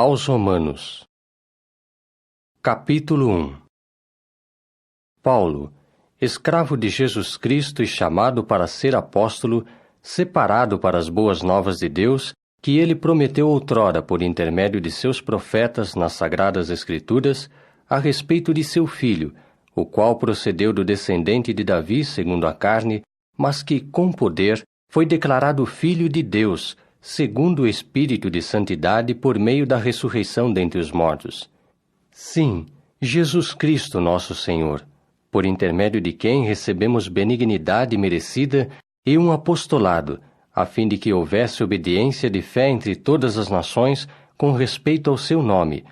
Aos Romanos. Capítulo 1. Paulo, escravo de Jesus Cristo e chamado para ser apóstolo, separado para as boas novas de Deus, que ele prometeu outrora por intermédio de seus profetas nas Sagradas Escrituras, a respeito de seu Filho, o qual procedeu do descendente de Davi segundo a carne, mas que, com poder, foi declarado Filho de Deus, segundo o Espírito de Santidade por meio da ressurreição dentre os mortos. Sim, Jesus Cristo nosso Senhor, por intermédio de quem recebemos benignidade merecida e um apostolado, a fim de que houvesse obediência de fé entre todas as nações com respeito ao seu nome,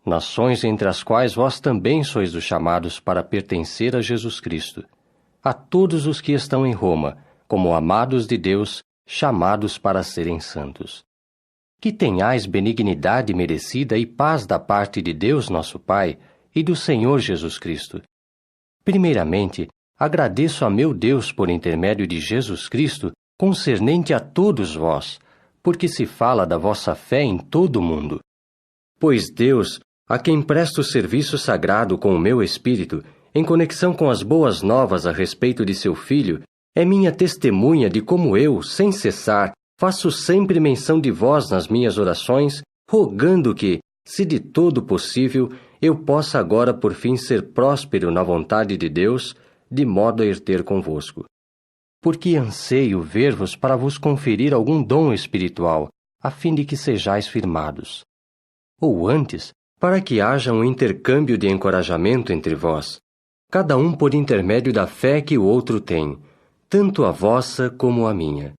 nações entre as quais vós também sois os chamados para pertencer a Jesus Cristo. A todos os que estão em Roma, como amados de Deus, chamados para serem santos. Que tenhais benignidade merecida e paz da parte de Deus nosso Pai e do Senhor Jesus Cristo. Primeiramente, agradeço a meu Deus por intermédio de Jesus Cristo, concernente a todos vós, porque se fala da vossa fé em todo o mundo. Pois Deus, a quem presto serviço sagrado com o meu espírito, em conexão com as boas novas a respeito de seu Filho, é minha testemunha de como eu, sem cessar, faço sempre menção de vós nas minhas orações, rogando que, se de todo possível, eu possa agora por fim ser próspero na vontade de Deus, de modo a ir ter convosco. Porque anseio ver-vos para vos conferir algum dom espiritual, a fim de que sejais firmados. Ou antes, para que haja um intercâmbio de encorajamento entre vós, cada um por intermédio da fé que o outro tem, tanto a vossa como a minha.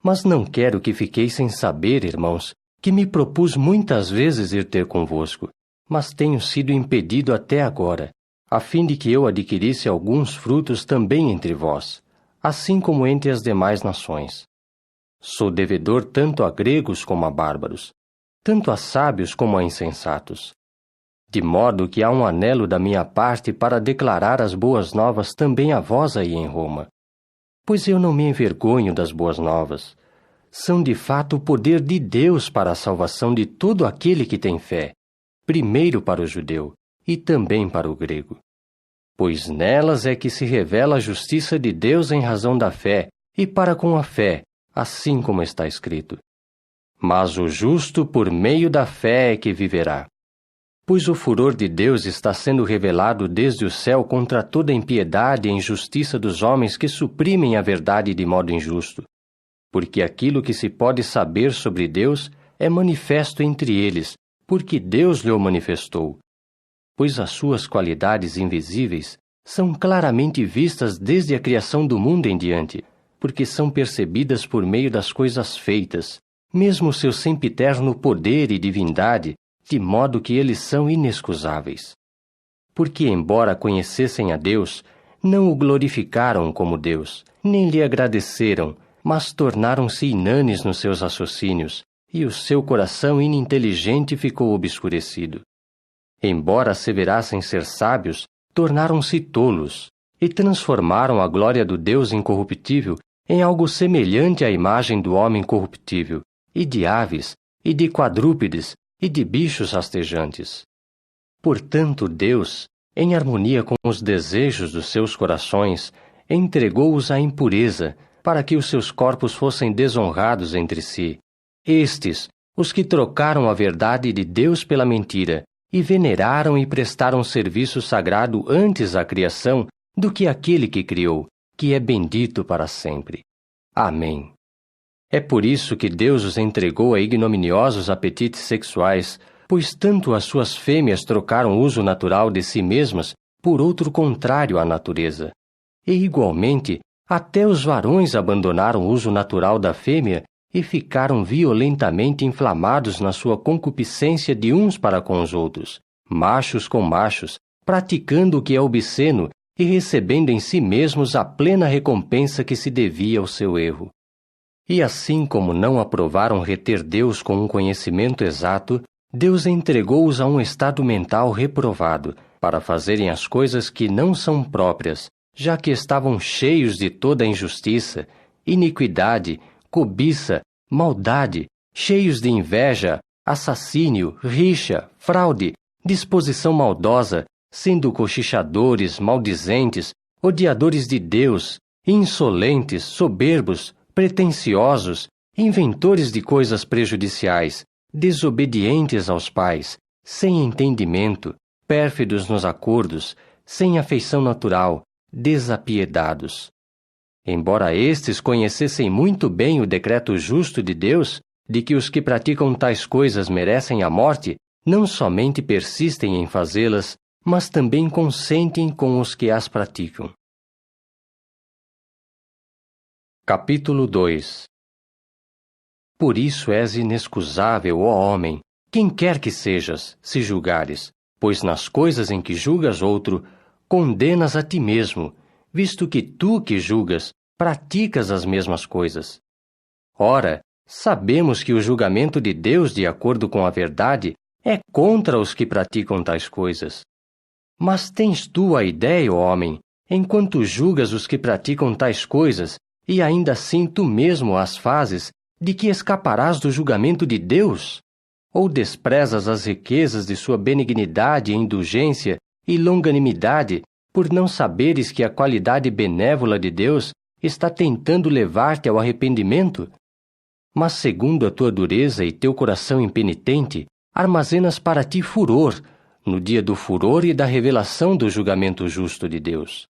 Mas não quero que fiqueis sem saber, irmãos, que me propus muitas vezes ir ter convosco, mas tenho sido impedido até agora, a fim de que eu adquirisse alguns frutos também entre vós, assim como entre as demais nações. Sou devedor tanto a gregos como a bárbaros, tanto a sábios como a insensatos. De modo que há um anelo da minha parte para declarar as boas novas também a vós aí em Roma. Pois eu não me envergonho das boas novas. São de fato o poder de Deus para a salvação de todo aquele que tem fé, primeiro para o judeu e também para o grego. Pois nelas é que se revela a justiça de Deus em razão da fé, e para com a fé, assim como está escrito. Mas o justo por meio da fé é que viverá. Pois o furor de Deus está sendo revelado desde o céu contra toda impiedade e injustiça dos homens que suprimem a verdade de modo injusto. Porque aquilo que se pode saber sobre Deus é manifesto entre eles, porque Deus lhe o manifestou. Pois as suas qualidades invisíveis são claramente vistas desde a criação do mundo em diante, porque são percebidas por meio das coisas feitas, mesmo seu sempiterno poder e divindade, de modo que eles são inexcusáveis. Porque, embora conhecessem a Deus, não o glorificaram como Deus, nem lhe agradeceram, mas tornaram-se inanes nos seus raciocínios, e o seu coração ininteligente ficou obscurecido. Embora asseverassem ser sábios, tornaram-se tolos, e transformaram a glória do Deus incorruptível em algo semelhante à imagem do homem corruptível, e de aves, e de quadrúpedes, e de bichos rastejantes. Portanto, Deus, em harmonia com os desejos dos seus corações, entregou-os à impureza, para que os seus corpos fossem desonrados entre si. Estes, os que trocaram a verdade de Deus pela mentira, e veneraram e prestaram serviço sagrado antes à criação do que aquele que criou, que é bendito para sempre. Amém. É por isso que Deus os entregou a ignominiosos apetites sexuais, pois tanto as suas fêmeas trocaram o uso natural de si mesmas por outro contrário à natureza. E, igualmente, até os varões abandonaram o uso natural da fêmea e ficaram violentamente inflamados na sua concupiscência de uns para com os outros, machos com machos, praticando o que é obsceno e recebendo em si mesmos a plena recompensa que se devia ao seu erro. E assim como não aprovaram reter Deus com um conhecimento exato, Deus entregou-os a um estado mental reprovado, para fazerem as coisas que não são próprias, já que estavam cheios de toda injustiça, iniquidade, cobiça, maldade, cheios de inveja, assassínio, rixa, fraude, disposição maldosa, sendo cochichadores, maldizentes, odiadores de Deus, insolentes, soberbos, pretensiosos, inventores de coisas prejudiciais, desobedientes aos pais, sem entendimento, pérfidos nos acordos, sem afeição natural, desapiedados. Embora estes conhecessem muito bem o decreto justo de Deus, de que os que praticam tais coisas merecem a morte, não somente persistem em fazê-las, mas também consentem com os que as praticam. Capítulo 2. Por isso és inexcusável, ó homem, quem quer que sejas, se julgares, pois nas coisas em que julgas outro, condenas a ti mesmo, visto que tu que julgas, praticas as mesmas coisas. Ora, sabemos que o julgamento de Deus, de acordo com a verdade, é contra os que praticam tais coisas. Mas tens tu a ideia, ó homem, enquanto julgas os que praticam tais coisas, e ainda assim tu mesmo as fazes, de que escaparás do julgamento de Deus? Ou desprezas as riquezas de sua benignidade e indulgência e longanimidade, por não saberes que a qualidade benévola de Deus está tentando levar-te ao arrependimento? Mas segundo a tua dureza e teu coração impenitente, armazenas para ti furor, no dia do furor e da revelação do julgamento justo de Deus.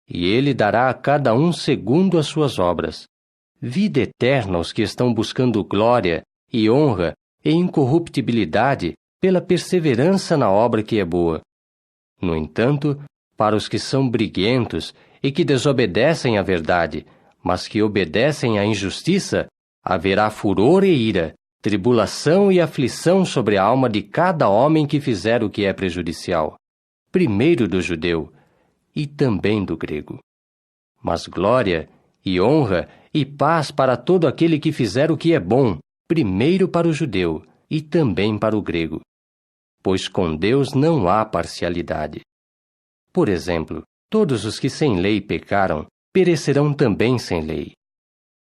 E ele dará a cada um segundo as suas obras. Vida eterna aos que estão buscando glória e honra e incorruptibilidade pela perseverança na obra que é boa. No entanto, para os que são briguentos e que desobedecem à verdade, mas que obedecem à injustiça, haverá furor e ira, tribulação e aflição sobre a alma de cada homem que fizer o que é prejudicial, primeiro do judeu e também do grego. Mas glória e honra e paz para todo aquele que fizer o que é bom, primeiro para o judeu e também para o grego. Pois com Deus não há parcialidade. Por exemplo, todos os que sem lei pecaram, perecerão também sem lei.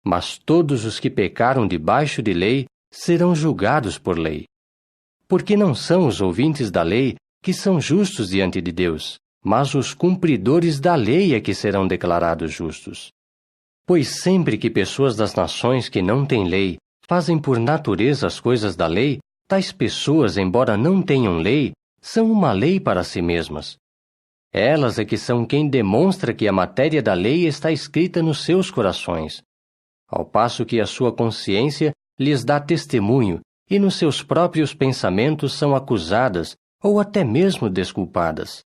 Mas todos os que pecaram debaixo de lei serão julgados por lei. Porque não são os ouvintes da lei que são justos diante de Deus, mas os cumpridores da lei é que serão declarados justos. Pois sempre que pessoas das nações que não têm lei fazem por natureza as coisas da lei, tais pessoas, embora não tenham lei, são uma lei para si mesmas. Elas é que são quem demonstra que a matéria da lei está escrita nos seus corações, ao passo que a sua consciência lhes dá testemunho e nos seus próprios pensamentos são acusadas ou até mesmo desculpadas.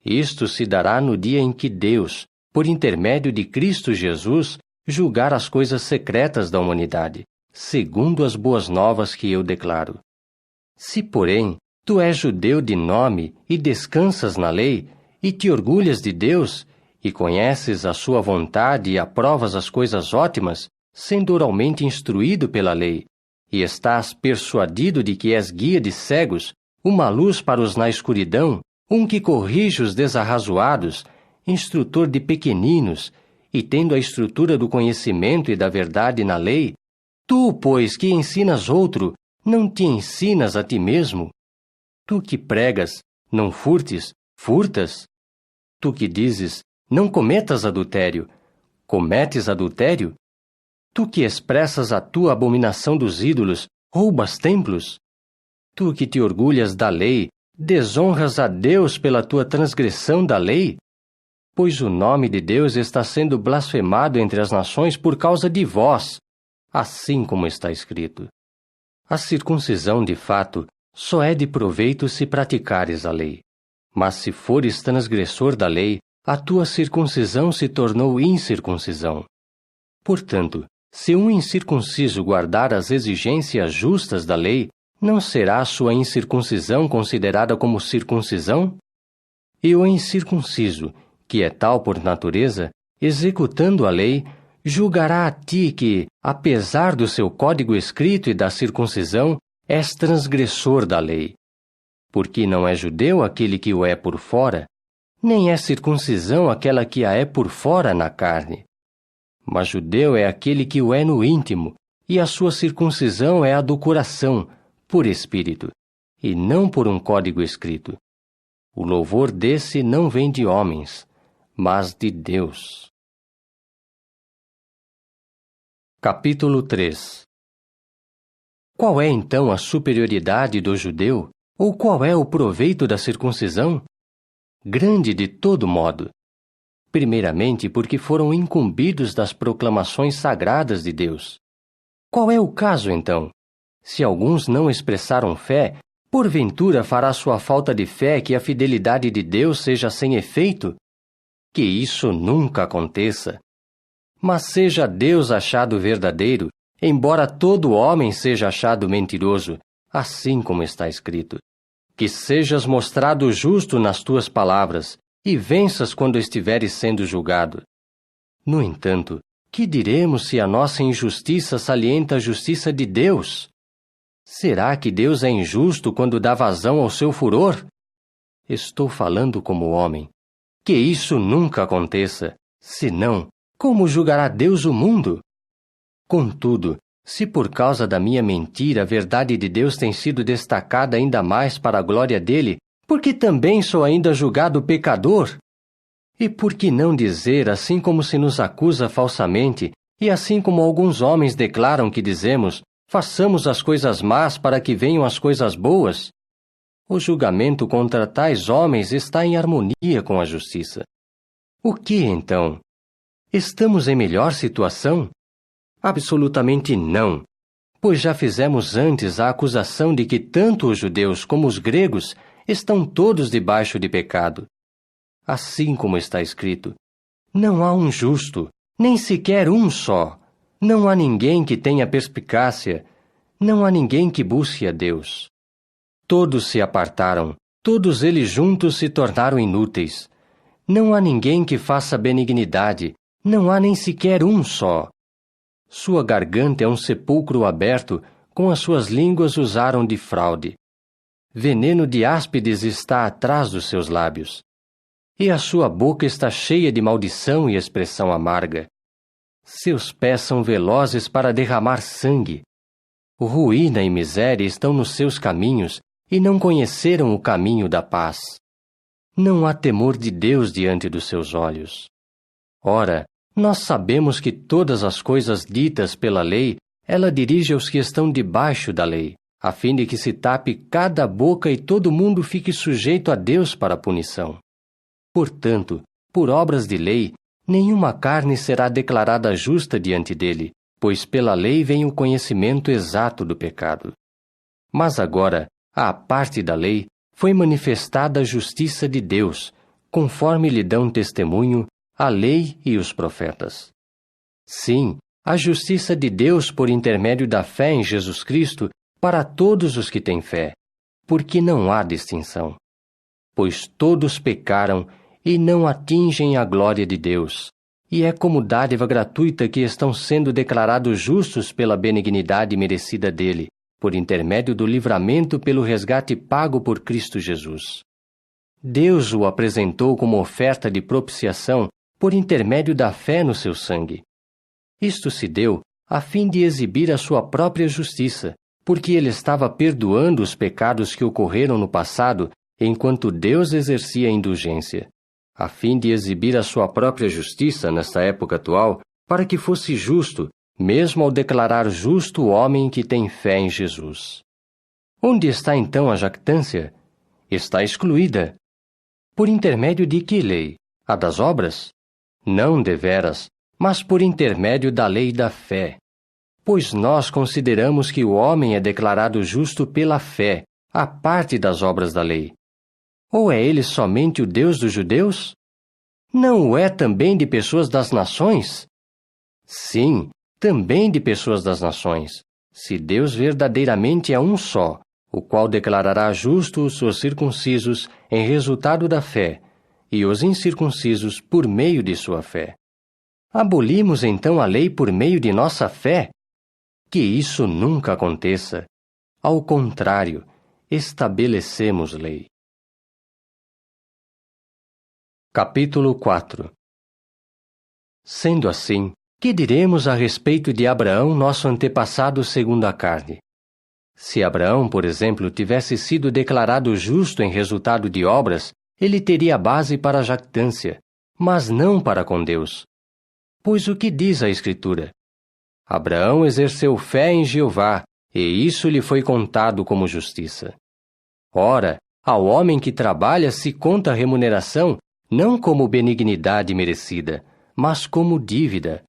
Isto se dará no dia em que Deus, por intermédio de Cristo Jesus, julgar as coisas secretas da humanidade, segundo as boas novas que eu declaro. Se, porém, tu és judeu de nome e descansas na lei, e te orgulhas de Deus, e conheces a sua vontade e aprovas as coisas ótimas, sendo oralmente instruído pela lei, e estás persuadido de que és guia de cegos, uma luz para os na escuridão, um que corrige os desarrazoados, instrutor de pequeninos, e tendo a estrutura do conhecimento e da verdade na lei, tu, pois, que ensinas outro, não te ensinas a ti mesmo? Tu que pregas, não furtes, furtas? Tu que dizes, não cometas adultério, cometes adultério? Tu que expressas a tua abominação dos ídolos, roubas templos? Tu que te orgulhas da lei, desonras a Deus pela tua transgressão da lei? Pois o nome de Deus está sendo blasfemado entre as nações por causa de vós, assim como está escrito. A circuncisão, de fato, só é de proveito se praticares a lei. Mas se fores transgressor da lei, a tua circuncisão se tornou incircuncisão. Portanto, se um incircunciso guardar as exigências justas da lei, não será a sua incircuncisão considerada como circuncisão? E o incircunciso, que é tal por natureza, executando a lei, julgará a ti que, apesar do seu código escrito e da circuncisão, és transgressor da lei. Porque não é judeu aquele que o é por fora, nem é circuncisão aquela que a é por fora na carne. Mas judeu é aquele que o é no íntimo, e a sua circuncisão é a do coração, por espírito, e não por um código escrito. O louvor desse não vem de homens, mas de Deus. Capítulo 3. Qual é então a superioridade do judeu, ou qual é o proveito da circuncisão? Grande de todo modo. Primeiramente porque foram incumbidos das proclamações sagradas de Deus. Qual é o caso, então? Se alguns não expressaram fé, porventura fará sua falta de fé que a fidelidade de Deus seja sem efeito? Que isso nunca aconteça. Mas seja Deus achado verdadeiro, embora todo homem seja achado mentiroso, assim como está escrito. Que sejas mostrado justo nas tuas palavras, e venças quando estiveres sendo julgado. No entanto, que diremos se a nossa injustiça salienta a justiça de Deus? Será que Deus é injusto quando dá vazão ao seu furor? Estou falando como homem. Que isso nunca aconteça, senão, como julgará Deus o mundo? Contudo, se por causa da minha mentira a verdade de Deus tem sido destacada ainda mais para a glória dele, porque também sou ainda julgado pecador? E por que não dizer, assim como se nos acusa falsamente, e assim como alguns homens declaram que dizemos, façamos as coisas más para que venham as coisas boas? O julgamento contra tais homens está em harmonia com a justiça. O que, então? Estamos em melhor situação? Absolutamente não, pois já fizemos antes a acusação de que tanto os judeus como os gregos estão todos debaixo de pecado. Assim como está escrito, não há um justo, nem sequer um só. Não há ninguém que tenha perspicácia, não há ninguém que busque a Deus. Todos se apartaram, todos eles juntos se tornaram inúteis. Não há ninguém que faça benignidade, não há nem sequer um só. Sua garganta é um sepulcro aberto, com as suas línguas usaram de fraude. Veneno de áspides está atrás dos seus lábios. E a sua boca está cheia de maldição e expressão amarga. Seus pés são velozes para derramar sangue. Ruína e miséria estão nos seus caminhos, e não conheceram o caminho da paz. Não há temor de Deus diante dos seus olhos. Ora, nós sabemos que todas as coisas ditas pela lei, ela dirige aos que estão debaixo da lei, a fim de que se tape cada boca e todo mundo fique sujeito a Deus para a punição. Portanto, por obras de lei, nenhuma carne será declarada justa diante dele, pois pela lei vem o conhecimento exato do pecado. Mas agora, à parte da lei, foi manifestada a justiça de Deus, conforme lhe dão testemunho a lei e os profetas. Sim, a justiça de Deus por intermédio da fé em Jesus Cristo para todos os que têm fé, porque não há distinção. Pois todos pecaram e não atingem a glória de Deus, e é como dádiva gratuita que estão sendo declarados justos pela benignidade merecida dele, por intermédio do livramento pelo resgate pago por Cristo Jesus. Deus o apresentou como oferta de propiciação por intermédio da fé no seu sangue. Isto se deu a fim de exibir a sua própria justiça, porque ele estava perdoando os pecados que ocorreram no passado, enquanto Deus exercia a indulgência, a fim de exibir a sua própria justiça nesta época atual, para que fosse justo, mesmo ao declarar justo o homem que tem fé em Jesus. Onde está então a jactância? Está excluída. Por intermédio de que lei? A das obras? Não deveras, mas por intermédio da lei da fé. Pois nós consideramos que o homem é declarado justo pela fé, à parte das obras da lei. Ou é ele somente o Deus dos judeus? Não o é também de pessoas das nações? Sim, também de pessoas das nações, se Deus verdadeiramente é um só, o qual declarará justos os circuncisos em resultado da fé, e os incircuncisos por meio de sua fé. Abolimos então a lei por meio de nossa fé? Que isso nunca aconteça. Ao contrário, estabelecemos lei. Capítulo 4. Sendo assim, que diremos a respeito de Abraão, nosso antepassado segundo a carne? Se Abraão, por exemplo, tivesse sido declarado justo em resultado de obras, ele teria base para a jactância, mas não para com Deus. Pois o que diz a Escritura? Abraão exerceu fé em Jeová, e isso lhe foi contado como justiça. Ora, ao homem que trabalha se conta a remuneração não como benignidade merecida, mas como dívida.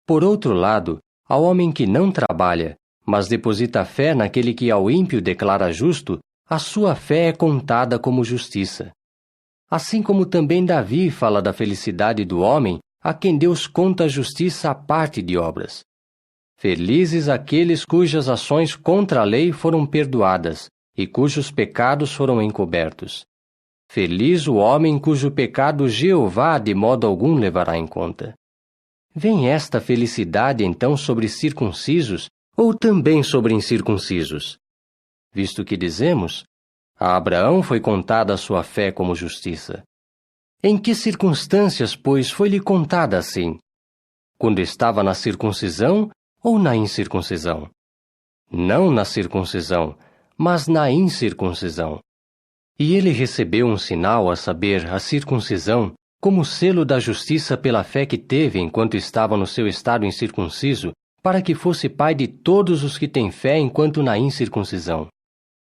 Por outro lado, ao homem que não trabalha, mas deposita fé naquele que ao ímpio declara justo, a sua fé é contada como justiça. Assim como também Davi fala da felicidade do homem a quem Deus conta a justiça à parte de obras. Felizes aqueles cujas ações contra a lei foram perdoadas e cujos pecados foram encobertos. Feliz o homem cujo pecado Jeová de modo algum levará em conta. Vem esta felicidade então sobre circuncisos ou também sobre incircuncisos? Visto que dizemos, a Abraão foi contada a sua fé como justiça. Em que circunstâncias, pois, foi-lhe contada assim? Quando estava na circuncisão ou na incircuncisão? Não na circuncisão, mas na incircuncisão. E ele recebeu um sinal, a saber, a circuncisão, como selo da justiça pela fé que teve enquanto estava no seu estado incircunciso, para que fosse pai de todos os que têm fé enquanto na incircuncisão,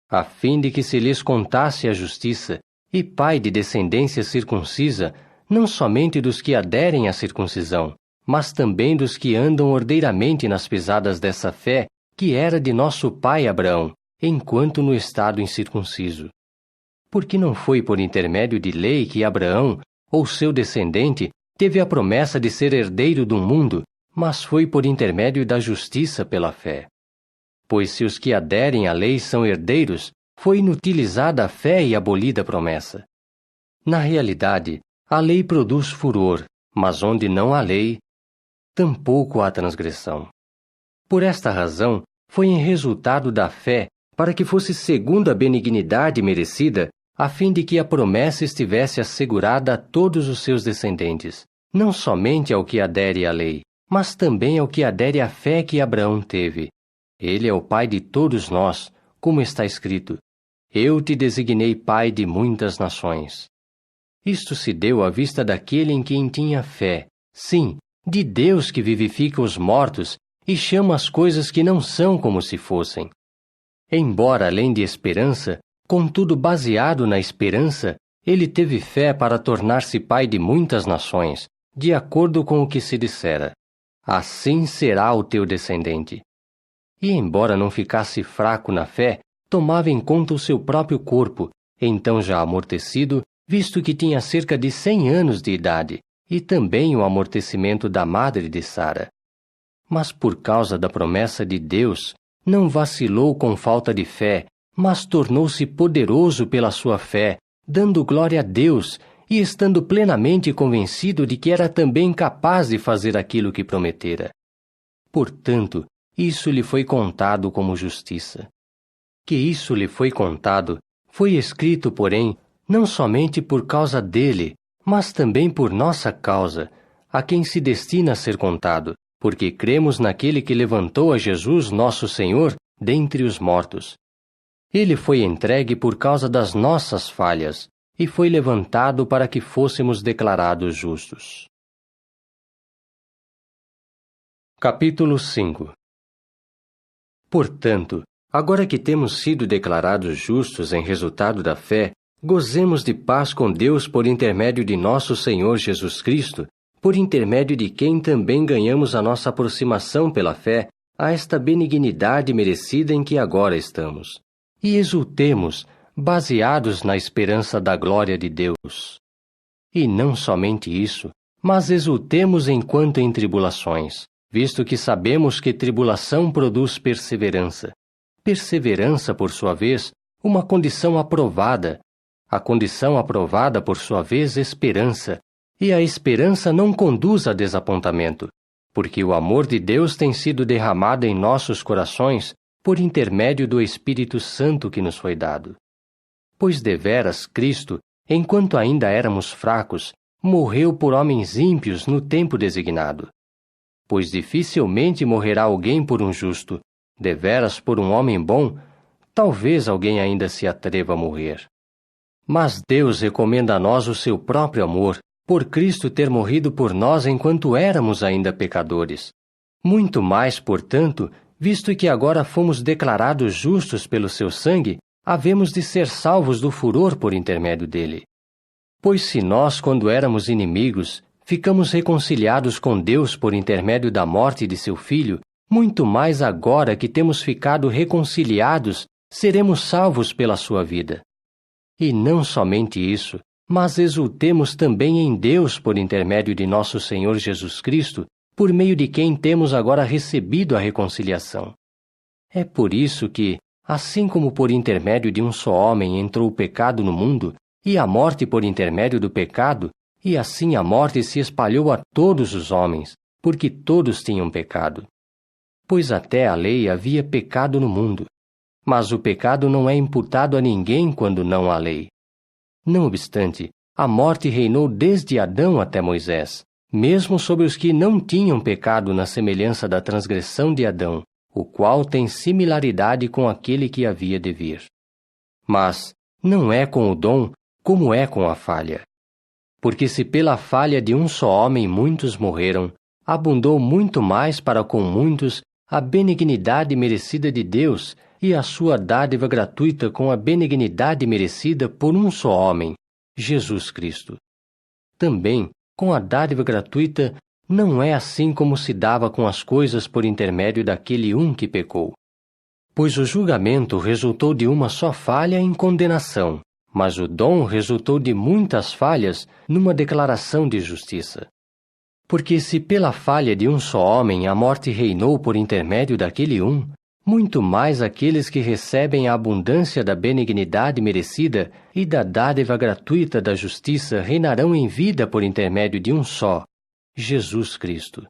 a fim de que se lhes contasse a justiça, e pai de descendência circuncisa, não somente dos que aderem à circuncisão, mas também dos que andam ordeiramente nas pisadas dessa fé, que era de nosso pai Abraão, enquanto no estado incircunciso. Porque não foi por intermédio de lei que Abraão, ou seu descendente, teve a promessa de ser herdeiro do mundo, mas foi por intermédio da justiça pela fé. Pois se os que aderem à lei são herdeiros, foi inutilizada a fé e abolida a promessa. Na realidade, a lei produz furor, mas onde não há lei, tampouco há transgressão. Por esta razão, foi em resultado da fé, para que fosse segundo a benignidade merecida, a fim de que a promessa estivesse assegurada a todos os seus descendentes, não somente ao que adere à lei, mas também ao que adere à fé que Abraão teve. Ele é o pai de todos nós, como está escrito: Eu te designei pai de muitas nações. Isto se deu à vista daquele em quem tinha fé, sim, de Deus que vivifica os mortos e chama as coisas que não são como se fossem. Embora além de esperança, contudo baseado na esperança, ele teve fé para tornar-se pai de muitas nações, de acordo com o que se dissera: Assim será o teu descendente. E embora não ficasse fraco na fé, tomava em conta o seu próprio corpo, então já amortecido, visto que tinha cerca de 100 anos de idade, e também o amortecimento da madre de Sara. Mas por causa da promessa de Deus, não vacilou com falta de fé, mas tornou-se poderoso pela sua fé, dando glória a Deus e estando plenamente convencido de que era também capaz de fazer aquilo que prometera. Portanto, isso lhe foi contado como justiça. Que isso lhe foi contado, foi escrito, porém, não somente por causa dele, mas também por nossa causa, a quem se destina a ser contado, porque cremos naquele que levantou a Jesus, nosso Senhor, dentre os mortos. Ele foi entregue por causa das nossas falhas, e foi levantado para que fôssemos declarados justos. Capítulo 5. Portanto, agora que temos sido declarados justos em resultado da fé, gozemos de paz com Deus por intermédio de nosso Senhor Jesus Cristo, por intermédio de quem também ganhamos a nossa aproximação pela fé a esta benignidade merecida em que agora estamos. E exultemos, baseados na esperança da glória de Deus. E não somente isso, mas exultemos enquanto em tribulações, visto que sabemos que tribulação produz perseverança. Perseverança, por sua vez, uma condição aprovada. A condição aprovada, por sua vez, esperança. E a esperança não conduz a desapontamento, porque o amor de Deus tem sido derramado em nossos corações por intermédio do Espírito Santo que nos foi dado. Pois deveras Cristo, enquanto ainda éramos fracos, morreu por homens ímpios no tempo designado. Pois dificilmente morrerá alguém por um justo, deveras por um homem bom, talvez alguém ainda se atreva a morrer. Mas Deus recomenda a nós o seu próprio amor, por Cristo ter morrido por nós enquanto éramos ainda pecadores. Muito mais, portanto, visto que agora fomos declarados justos pelo seu sangue, havemos de ser salvos do furor por intermédio dele. Pois se nós, quando éramos inimigos, ficamos reconciliados com Deus por intermédio da morte de seu Filho, muito mais agora que temos ficado reconciliados, seremos salvos pela sua vida. E não somente isso, mas exultemos também em Deus por intermédio de nosso Senhor Jesus Cristo, por meio de quem temos agora recebido a reconciliação. É por isso que, assim como por intermédio de um só homem entrou o pecado no mundo, e a morte por intermédio do pecado, e assim a morte se espalhou a todos os homens, porque todos tinham pecado. Pois até a lei havia pecado no mundo, mas o pecado não é imputado a ninguém quando não há lei. Não obstante, a morte reinou desde Adão até Moisés, mesmo sobre os que não tinham pecado na semelhança da transgressão de Adão, o qual tem similaridade com aquele que havia de vir. Mas não é com o dom como é com a falha. Porque se pela falha de um só homem muitos morreram, abundou muito mais para com muitos a benignidade merecida de Deus e a sua dádiva gratuita com a benignidade merecida por um só homem, Jesus Cristo. Também, com a dádiva gratuita, não é assim como se dava com as coisas por intermédio daquele um que pecou. Pois o julgamento resultou de uma só falha em condenação, mas o dom resultou de muitas falhas numa declaração de justiça. Porque se pela falha de um só homem a morte reinou por intermédio daquele um, muito mais aqueles que recebem a abundância da benignidade merecida e da dádiva gratuita da justiça reinarão em vida por intermédio de um só, Jesus Cristo.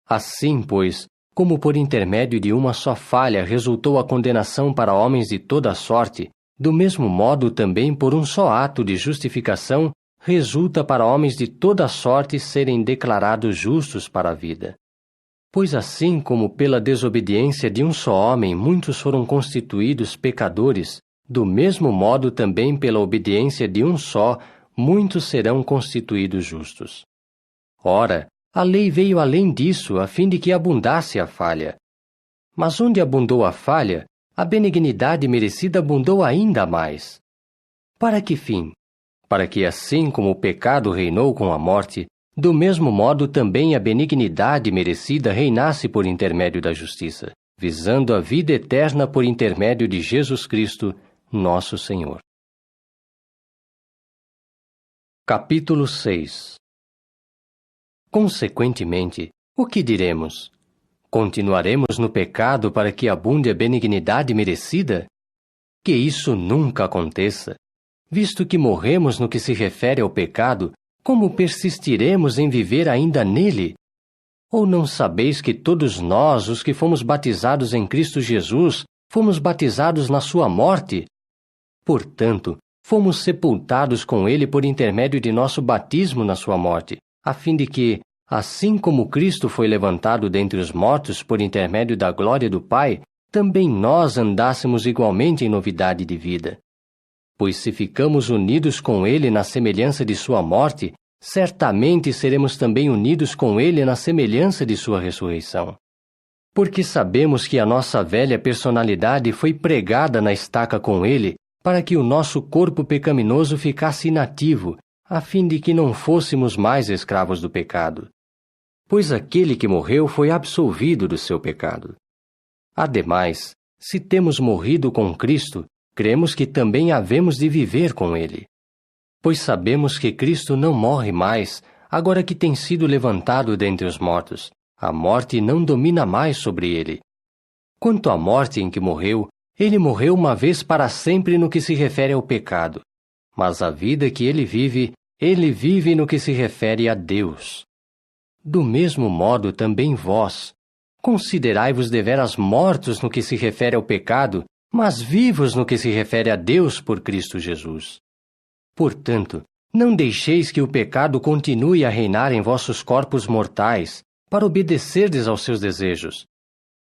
Assim, pois, como por intermédio de uma só falha resultou a condenação para homens de toda a sorte, do mesmo modo também por um só ato de justificação resulta para homens de toda a sorte serem declarados justos para a vida. Pois assim como pela desobediência de um só homem muitos foram constituídos pecadores, do mesmo modo também pela obediência de um só, muitos serão constituídos justos. Ora, a lei veio além disso, a fim de que abundasse a falha. Mas onde abundou a falha, a benignidade merecida abundou ainda mais. Para que fim? Para que assim como o pecado reinou com a morte, do mesmo modo também a benignidade merecida reinasse por intermédio da justiça, visando a vida eterna por intermédio de Jesus Cristo, nosso Senhor. Capítulo 6. Consequentemente, o que diremos? Continuaremos no pecado para que abunde a benignidade merecida? Que isso nunca aconteça. Visto que morremos no que se refere ao pecado, como persistiremos em viver ainda nele? Ou não sabeis que todos nós, os que fomos batizados em Cristo Jesus, fomos batizados na sua morte? Portanto, fomos sepultados com ele por intermédio de nosso batismo na sua morte, a fim de que, assim como Cristo foi levantado dentre os mortos por intermédio da glória do Pai, também nós andássemos igualmente em novidade de vida. Pois se ficamos unidos com ele na semelhança de sua morte, certamente seremos também unidos com ele na semelhança de sua ressurreição. Porque sabemos que a nossa velha personalidade foi pregada na estaca com ele, para que o nosso corpo pecaminoso ficasse inativo, a fim de que não fôssemos mais escravos do pecado. Pois aquele que morreu foi absolvido do seu pecado. Ademais, se temos morrido com Cristo, cremos que também havemos de viver com ele. Pois sabemos que Cristo não morre mais, agora que tem sido levantado dentre os mortos. A morte não domina mais sobre ele. Quanto à morte em que morreu, ele morreu uma vez para sempre no que se refere ao pecado. Mas a vida que ele vive no que se refere a Deus. Do mesmo modo também vós, considerai-vos deveras mortos no que se refere ao pecado, mas vivos no que se refere a Deus por Cristo Jesus. Portanto, não deixeis que o pecado continue a reinar em vossos corpos mortais, para obedecerdes aos seus desejos.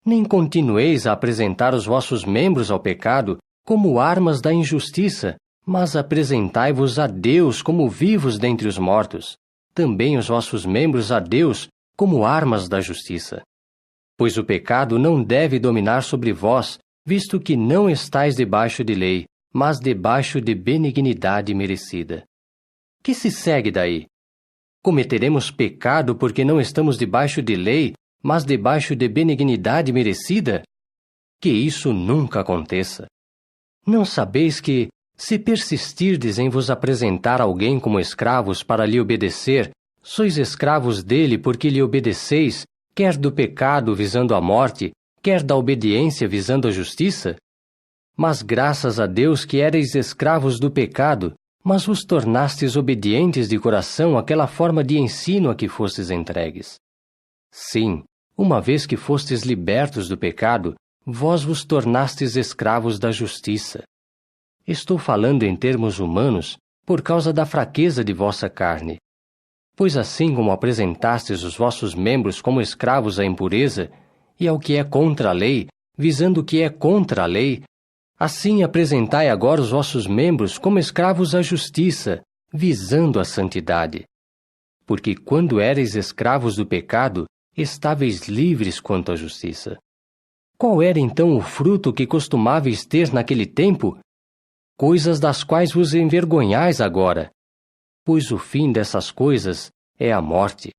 Nem continueis a apresentar os vossos membros ao pecado como armas da injustiça, mas apresentai-vos a Deus como vivos dentre os mortos, também os vossos membros a Deus como armas da justiça. Pois o pecado não deve dominar sobre vós, visto que não estáis debaixo de lei, mas debaixo de benignidade merecida. Que se segue daí? Cometeremos pecado porque não estamos debaixo de lei, mas debaixo de benignidade merecida? Que isso nunca aconteça. Não sabeis que, se persistirdes em vos apresentar alguém como escravos para lhe obedecer, sois escravos dele porque lhe obedeceis, quer do pecado visando a morte, quer da obediência visando a justiça? Mas graças a Deus que éreis escravos do pecado, mas vos tornastes obedientes de coração àquela forma de ensino a que fostes entregues. Sim, uma vez que fostes libertos do pecado, vós vos tornastes escravos da justiça. Estou falando em termos humanos, por causa da fraqueza de vossa carne. Pois assim como apresentastes os vossos membros como escravos à impureza, e ao que é contra a lei, visando o que é contra a lei, assim apresentai agora os vossos membros como escravos à justiça, visando a santidade. Porque quando éreis escravos do pecado, estáveis livres quanto à justiça. Qual era então o fruto que costumáveis ter naquele tempo? Coisas das quais vos envergonhais agora, pois o fim dessas coisas é a morte.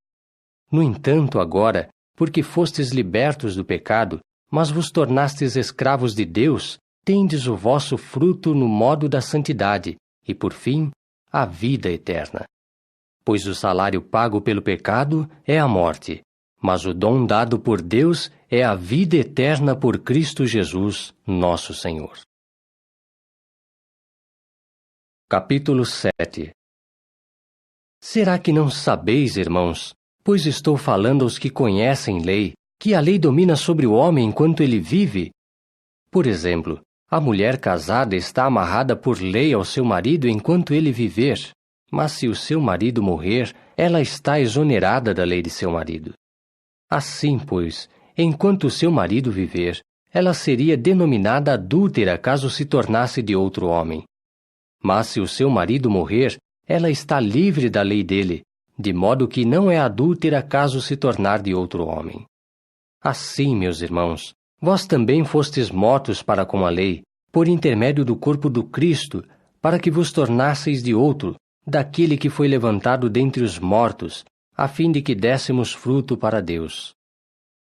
No entanto, agora, porque fostes libertos do pecado, mas vos tornastes escravos de Deus, tendes o vosso fruto no modo da santidade, e por fim, a vida eterna. Pois o salário pago pelo pecado é a morte, mas o dom dado por Deus é a vida eterna por Cristo Jesus, nosso Senhor. Capítulo 7. Será que não sabeis, irmãos, pois estou falando aos que conhecem lei, que a lei domina sobre o homem enquanto ele vive? Por exemplo, a mulher casada está amarrada por lei ao seu marido enquanto ele viver, mas se o seu marido morrer, ela está exonerada da lei de seu marido. Assim, pois, enquanto o seu marido viver, ela seria denominada adúltera caso se tornasse de outro homem. Mas se o seu marido morrer, ela está livre da lei dele, de modo que não é adúltera caso se tornar de outro homem. Assim, meus irmãos, vós também fostes mortos para com a lei, por intermédio do corpo do Cristo, para que vos tornasseis de outro, daquele que foi levantado dentre os mortos, a fim de que dessemos fruto para Deus.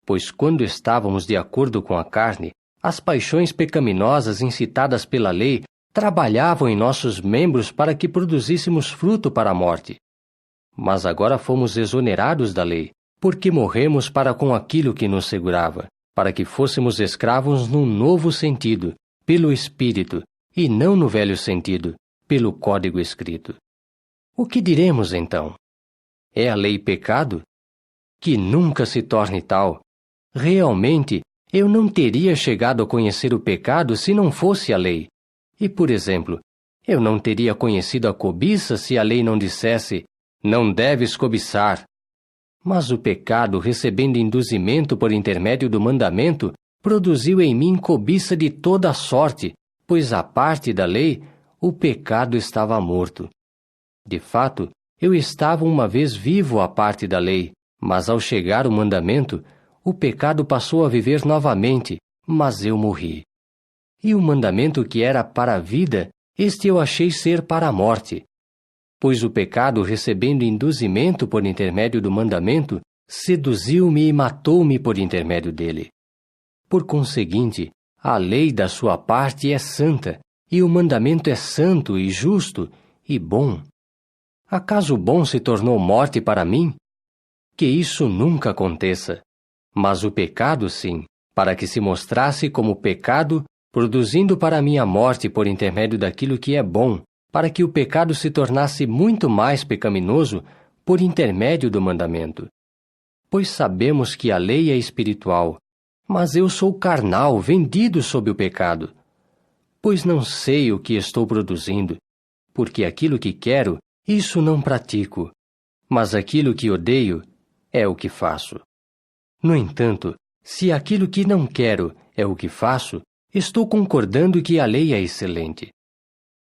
Pois quando estávamos de acordo com a carne, as paixões pecaminosas incitadas pela lei trabalhavam em nossos membros para que produzíssemos fruto para a morte. Mas agora fomos exonerados da lei, porque morremos para com aquilo que nos segurava, para que fôssemos escravos num novo sentido, pelo Espírito, e não no velho sentido, pelo código escrito. O que diremos então? É a lei pecado? Que nunca se torne tal. Realmente, eu não teria chegado a conhecer o pecado se não fosse a lei. E, por exemplo, eu não teria conhecido a cobiça se a lei não dissesse, não deves cobiçar. Mas o pecado, recebendo induzimento por intermédio do mandamento, produziu em mim cobiça de toda a sorte, pois à parte da lei, o pecado estava morto. De fato, eu estava uma vez vivo à parte da lei, mas ao chegar o mandamento, o pecado passou a viver novamente, mas eu morri. E o mandamento que era para a vida, este eu achei ser para a morte. Pois o pecado, recebendo induzimento por intermédio do mandamento, seduziu-me e matou-me por intermédio dele. Por conseguinte, a lei da sua parte é santa, e o mandamento é santo e justo e bom. Acaso o bom se tornou morte para mim? Que isso nunca aconteça. Mas o pecado, sim, para que se mostrasse como pecado, produzindo para mim a morte por intermédio daquilo que é bom, para que o pecado se tornasse muito mais pecaminoso por intermédio do mandamento. Pois sabemos que a lei é espiritual, mas eu sou carnal, vendido sob o pecado. Pois não sei o que estou produzindo, porque aquilo que quero, isso não pratico, mas aquilo que odeio é o que faço. No entanto, Se aquilo que não quero é o que faço, estou concordando que a lei é excelente.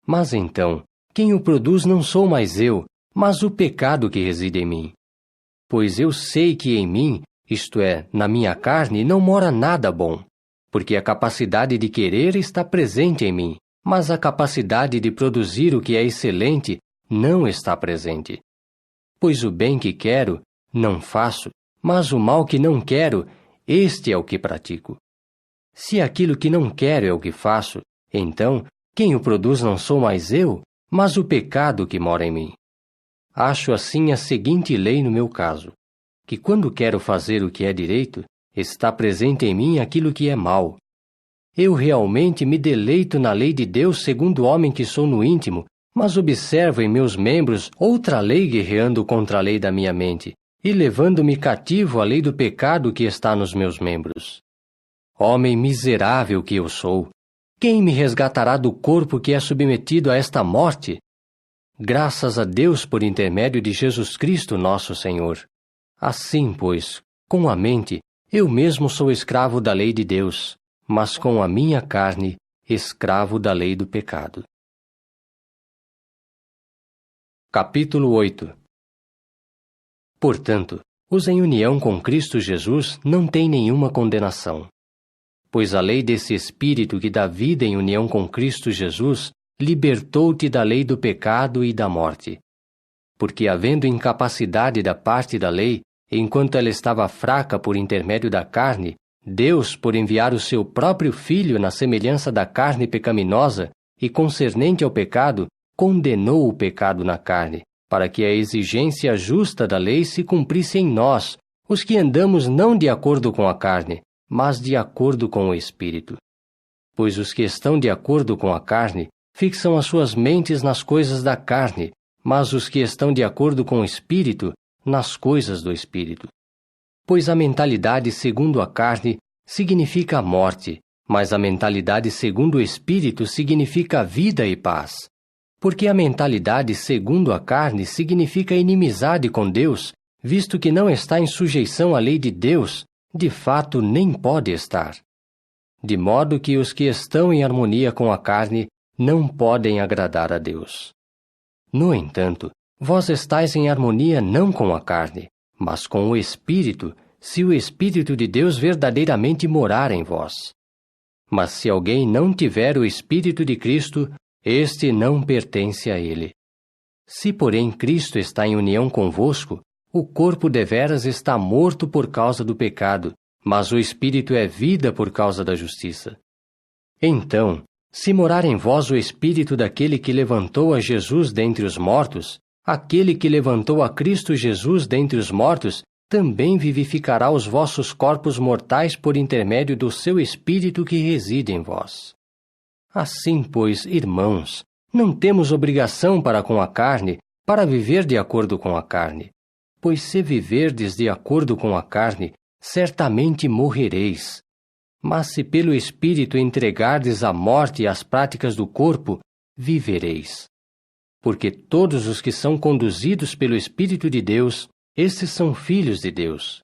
Mas então, quem o produz não sou mais eu, mas o pecado que reside em mim. Pois eu sei que em mim, isto é, na minha carne, não mora nada bom, porque a capacidade de querer está presente em mim, mas a capacidade de produzir o que é excelente não está presente. Pois o bem que quero, não faço, mas o mal que não quero, este é o que pratico. Se aquilo que não quero é o que faço, então, quem o produz não sou mais eu, mas o pecado que mora em mim. Acho assim a seguinte lei no meu caso, que quando quero fazer o que é direito, está presente em mim aquilo que é mal. Eu realmente me deleito na lei de Deus segundo o homem que sou no íntimo, mas observo em meus membros outra lei guerreando contra a lei da minha mente, e levando-me cativo à lei do pecado que está nos meus membros. Homem miserável que eu sou! Quem me resgatará do corpo que é submetido a esta morte? Graças a Deus por intermédio de Jesus Cristo nosso Senhor. Assim, pois, com a mente, eu mesmo sou escravo da lei de Deus, mas com a minha carne, escravo da lei do pecado. Capítulo 8. Portanto, os em união com Cristo Jesus não têm nenhuma condenação. Pois a lei desse Espírito que dá vida em união com Cristo Jesus libertou-te da lei do pecado e da morte. Porque, havendo incapacidade da parte da lei, enquanto ela estava fraca por intermédio da carne, Deus, por enviar o seu próprio Filho na semelhança da carne pecaminosa e concernente ao pecado, condenou o pecado na carne, para que a exigência justa da lei se cumprisse em nós, os que andamos não de acordo com a carne, mas de acordo com o Espírito. Pois os que estão de acordo com a carne fixam as suas mentes nas coisas da carne, mas os que estão de acordo com o Espírito, nas coisas do Espírito. Pois a mentalidade segundo a carne significa a morte, mas a mentalidade segundo o Espírito significa vida e paz. Porque a mentalidade segundo a carne significa inimizade com Deus, visto que não está em sujeição à lei de Deus, de fato nem pode estar. De modo que os que estão em harmonia com a carne não podem agradar a Deus. No entanto, vós estáis em harmonia não com a carne, mas com o Espírito, se o Espírito de Deus verdadeiramente morar em vós. Mas se alguém não tiver o Espírito de Cristo, este não pertence a ele. Se, porém, Cristo está em união convosco, o corpo deveras está morto por causa do pecado, mas o Espírito é vida por causa da justiça. Então, se morar em vós o Espírito daquele que levantou a Jesus dentre os mortos, aquele que levantou a Cristo Jesus dentre os mortos, também vivificará os vossos corpos mortais por intermédio do seu Espírito que reside em vós. Assim, pois, irmãos, não temos obrigação para com a carne, para viver de acordo com a carne. Pois se viverdes de acordo com a carne, certamente morrereis. Mas se pelo Espírito entregardes à morte as práticas do corpo, vivereis. Porque todos os que são conduzidos pelo Espírito de Deus, estes são filhos de Deus.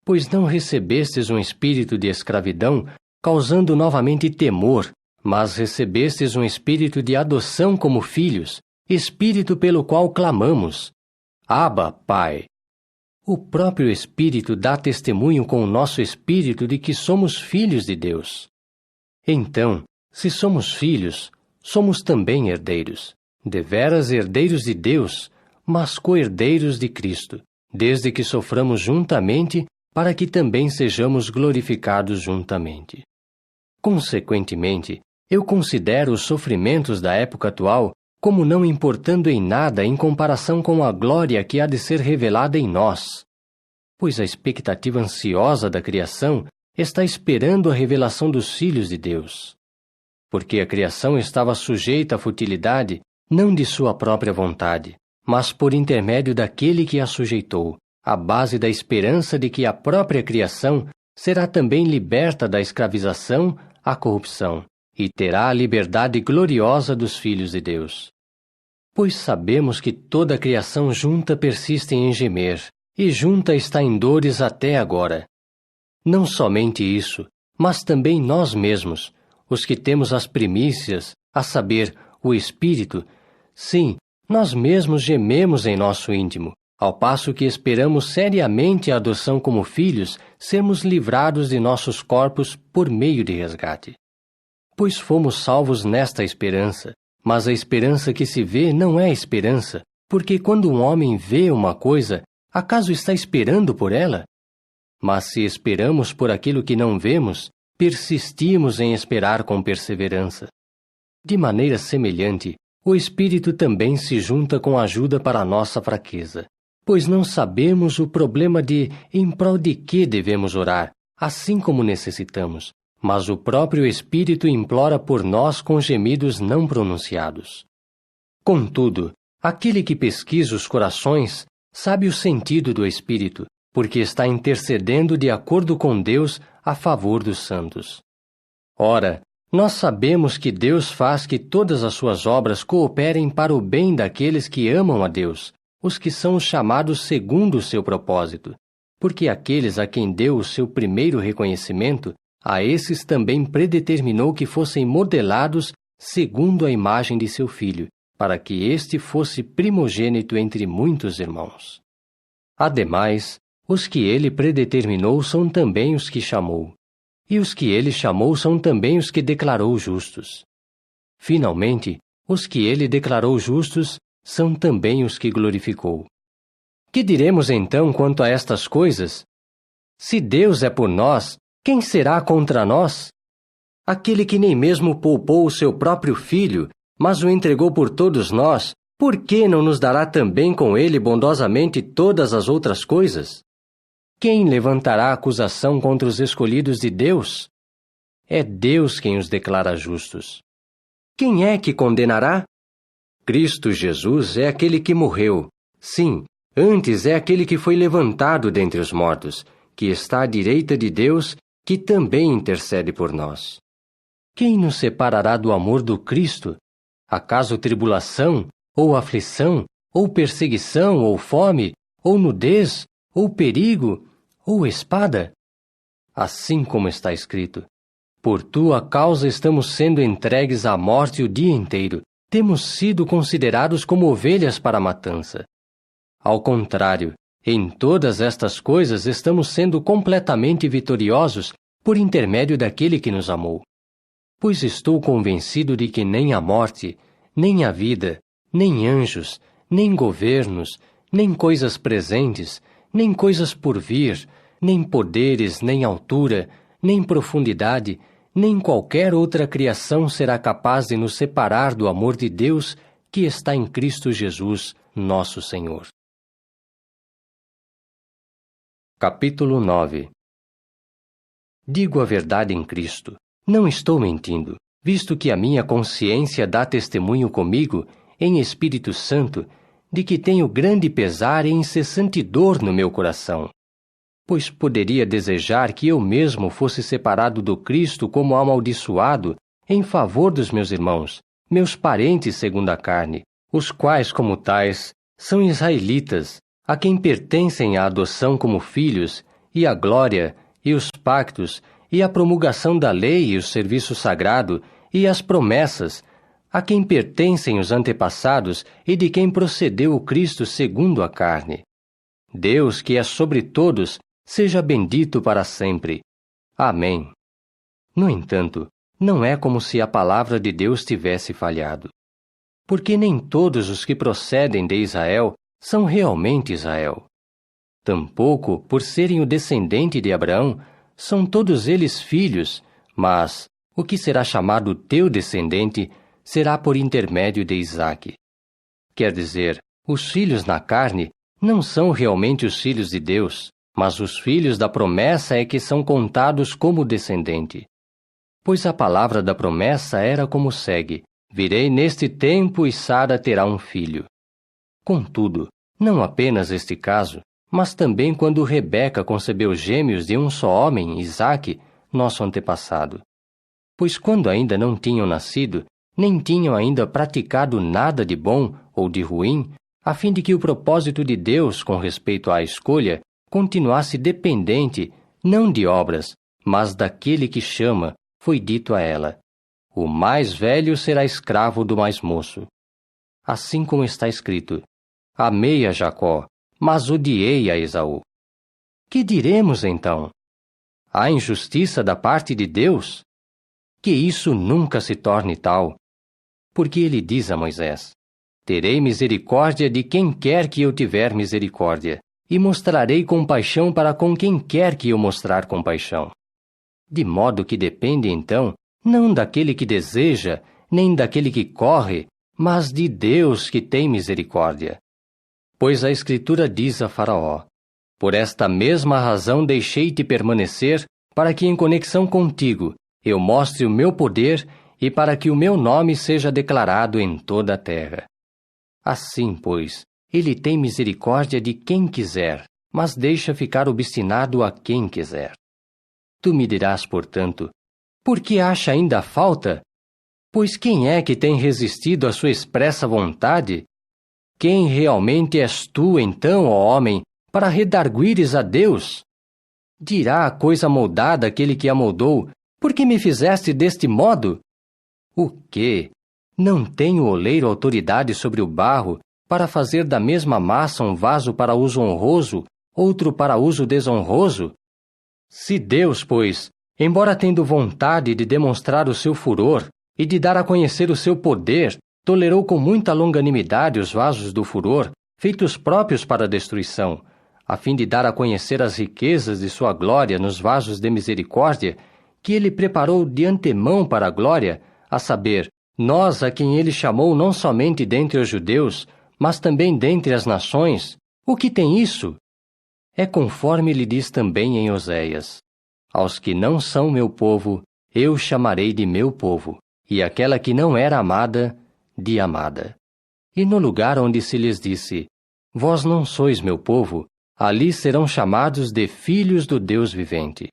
Pois não recebestes um espírito de escravidão, causando novamente temor, mas recebestes um espírito de adoção como filhos, espírito pelo qual clamamos: Abba, Pai. O próprio Espírito dá testemunho com o nosso espírito de que somos filhos de Deus. Então, se somos filhos, somos também herdeiros, deveras herdeiros de Deus, mas co-herdeiros de Cristo, desde que soframos juntamente, para que também sejamos glorificados juntamente. Consequentemente, eu considero os sofrimentos da época atual como não importando em nada em comparação com a glória que há de ser revelada em nós. Pois a expectativa ansiosa da criação está esperando a revelação dos filhos de Deus. Porque a criação estava sujeita à futilidade, não de sua própria vontade, mas por intermédio daquele que a sujeitou, à base da esperança de que a própria criação será também liberta da escravização à corrupção, e terá a liberdade gloriosa dos filhos de Deus. Pois sabemos que toda a criação junta persiste em gemer, e junta está em dores até agora. Não somente isso, mas também nós mesmos, os que temos as primícias, a saber, o Espírito, sim, nós mesmos gememos em nosso íntimo, ao passo que esperamos seriamente a adoção como filhos, sermos livrados de nossos corpos por meio de resgate. Pois fomos salvos nesta esperança, mas a esperança que se vê não é esperança, porque quando um homem vê uma coisa, acaso está esperando por ela? Mas se esperamos por aquilo que não vemos, persistimos em esperar com perseverança. De maneira semelhante, o Espírito também se junta com ajuda para a nossa fraqueza, pois não sabemos o problema de em prol de que devemos orar, assim como necessitamos, mas o próprio Espírito implora por nós com gemidos não pronunciados. Contudo, aquele que pesquisa os corações sabe o sentido do Espírito, porque está intercedendo de acordo com Deus a favor dos santos. Ora, nós sabemos que Deus faz que todas as suas obras cooperem para o bem daqueles que amam a Deus, os que são os chamados segundo o seu propósito, porque aqueles a quem deu o seu primeiro reconhecimento, a esses também predeterminou que fossem modelados segundo a imagem de seu Filho, para que este fosse primogênito entre muitos irmãos. Ademais, os que ele predeterminou são também os que chamou, e os que ele chamou são também os que declarou justos. Finalmente, os que ele declarou justos são também os que glorificou. Que diremos então quanto a estas coisas? Se Deus é por nós, quem será contra nós? Aquele que nem mesmo poupou o seu próprio Filho, mas o entregou por todos nós, por que não nos dará também com ele bondosamente todas as outras coisas? Quem levantará acusação contra os escolhidos de Deus? É Deus quem os declara justos. Quem é que condenará? Cristo Jesus é aquele que morreu. Sim, antes é aquele que foi levantado dentre os mortos, que está à direita de Deus, que também intercede por nós. Quem nos separará do amor do Cristo? Acaso tribulação, ou aflição, ou perseguição, ou fome, ou nudez, ou perigo, ou espada? Assim como está escrito: por tua causa estamos sendo entregues à morte o dia inteiro, temos sido considerados como ovelhas para a matança. Ao contrário, em todas estas coisas estamos sendo completamente vitoriosos por intermédio daquele que nos amou. Pois estou convencido de que nem a morte, nem a vida, nem anjos, nem governos, nem coisas presentes, nem coisas por vir, nem poderes, nem altura, nem profundidade, nem qualquer outra criação será capaz de nos separar do amor de Deus que está em Cristo Jesus, nosso Senhor. Capítulo 9. Digo a verdade em Cristo. Não estou mentindo, visto que a minha consciência dá testemunho comigo, em Espírito Santo, de que tenho grande pesar e incessante dor no meu coração. Pois poderia desejar que eu mesmo fosse separado do Cristo como amaldiçoado em favor dos meus irmãos, meus parentes segundo a carne, os quais, como tais, são israelitas, a quem pertencem a adoção como filhos, e a glória, e os pactos, e a promulgação da lei e o serviço sagrado, e as promessas, a quem pertencem os antepassados e de quem procedeu o Cristo segundo a carne. Deus, que é sobre todos, seja bendito para sempre. Amém. No entanto, não é como se a palavra de Deus tivesse falhado. Porque nem todos os que procedem de Israel são realmente Israel. Tampouco, por serem o descendente de Abraão, são todos eles filhos, mas o que será chamado teu descendente será por intermédio de Isaque. Quer dizer, os filhos na carne não são realmente os filhos de Deus, mas os filhos da promessa é que são contados como descendente. Pois a palavra da promessa era como segue: virei neste tempo e Sara terá um filho. Contudo, não apenas este caso, mas também quando Rebeca concebeu gêmeos de um só homem, Isaque, nosso antepassado. Pois quando ainda não tinham nascido, nem tinham ainda praticado nada de bom ou de ruim, a fim de que o propósito de Deus com respeito à escolha continuasse dependente, não de obras, mas daquele que chama, foi dito a ela: o mais velho será escravo do mais moço. Assim como está escrito: amei a Jacó, mas odiei a Esaú. Que diremos então? Há injustiça da parte de Deus? Que isso nunca se torne tal. Porque ele diz a Moisés: terei misericórdia de quem quer que eu tiver misericórdia, e mostrarei compaixão para com quem quer que eu mostrar compaixão. De modo que depende, então, não daquele que deseja, nem daquele que corre, mas de Deus que tem misericórdia. Pois a Escritura diz a Faraó: por esta mesma razão deixei-te permanecer, para que em conexão contigo eu mostre o meu poder e para que o meu nome seja declarado em toda a terra. Assim, pois, ele tem misericórdia de quem quiser, mas deixa ficar obstinado a quem quiser. Tu me dirás, portanto: por que acha ainda falta? Pois quem é que tem resistido à sua expressa vontade? Quem realmente és tu, então, ó homem, para redarguires a Deus? Dirá a coisa moldada aquele que a moldou: por que me fizeste deste modo? O quê? Não tem o oleiro autoridade sobre o barro para fazer da mesma massa um vaso para uso honroso, outro para uso desonroso? Se Deus, pois, embora tendo vontade de demonstrar o seu furor e de dar a conhecer o seu poder, tolerou com muita longanimidade os vasos do furor, feitos próprios para a destruição, a fim de dar a conhecer as riquezas de sua glória nos vasos de misericórdia, que ele preparou de antemão para a glória, a saber, nós a quem ele chamou não somente dentre os judeus, mas também dentre as nações. O que tem isso? É conforme ele diz também em Oséias: aos que não são meu povo, eu chamarei de meu povo, e aquela que não era amada, de amada. E no lugar onde se lhes disse: vós não sois meu povo, ali serão chamados de filhos do Deus vivente.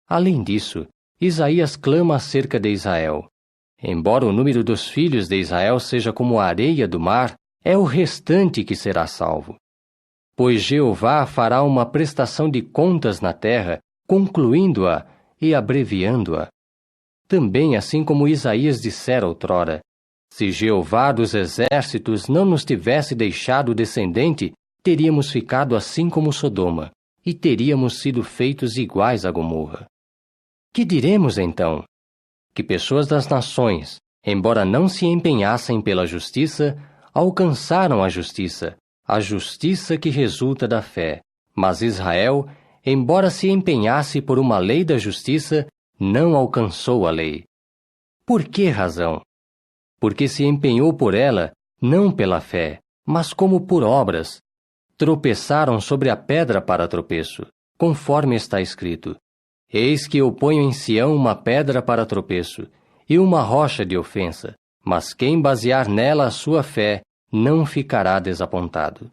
Além disso, Isaías clama acerca de Israel: embora o número dos filhos de Israel seja como a areia do mar, é o restante que será salvo. Pois Jeová fará uma prestação de contas na terra, concluindo-a e abreviando-a. Também assim como Isaías dissera outrora: se Jeová dos exércitos não nos tivesse deixado descendente, teríamos ficado assim como Sodoma, e teríamos sido feitos iguais a Gomorra. Que diremos então? Que pessoas das nações, embora não se empenhassem pela justiça, alcançaram a justiça que resulta da fé. Mas Israel, embora se empenhasse por uma lei da justiça, não alcançou a lei. Por que razão? Porque se empenhou por ela, não pela fé, mas como por obras. Tropeçaram sobre a pedra para tropeço, conforme está escrito: eis que eu ponho em Sião uma pedra para tropeço, e uma rocha de ofensa, mas quem basear nela a sua fé, não ficará desapontado.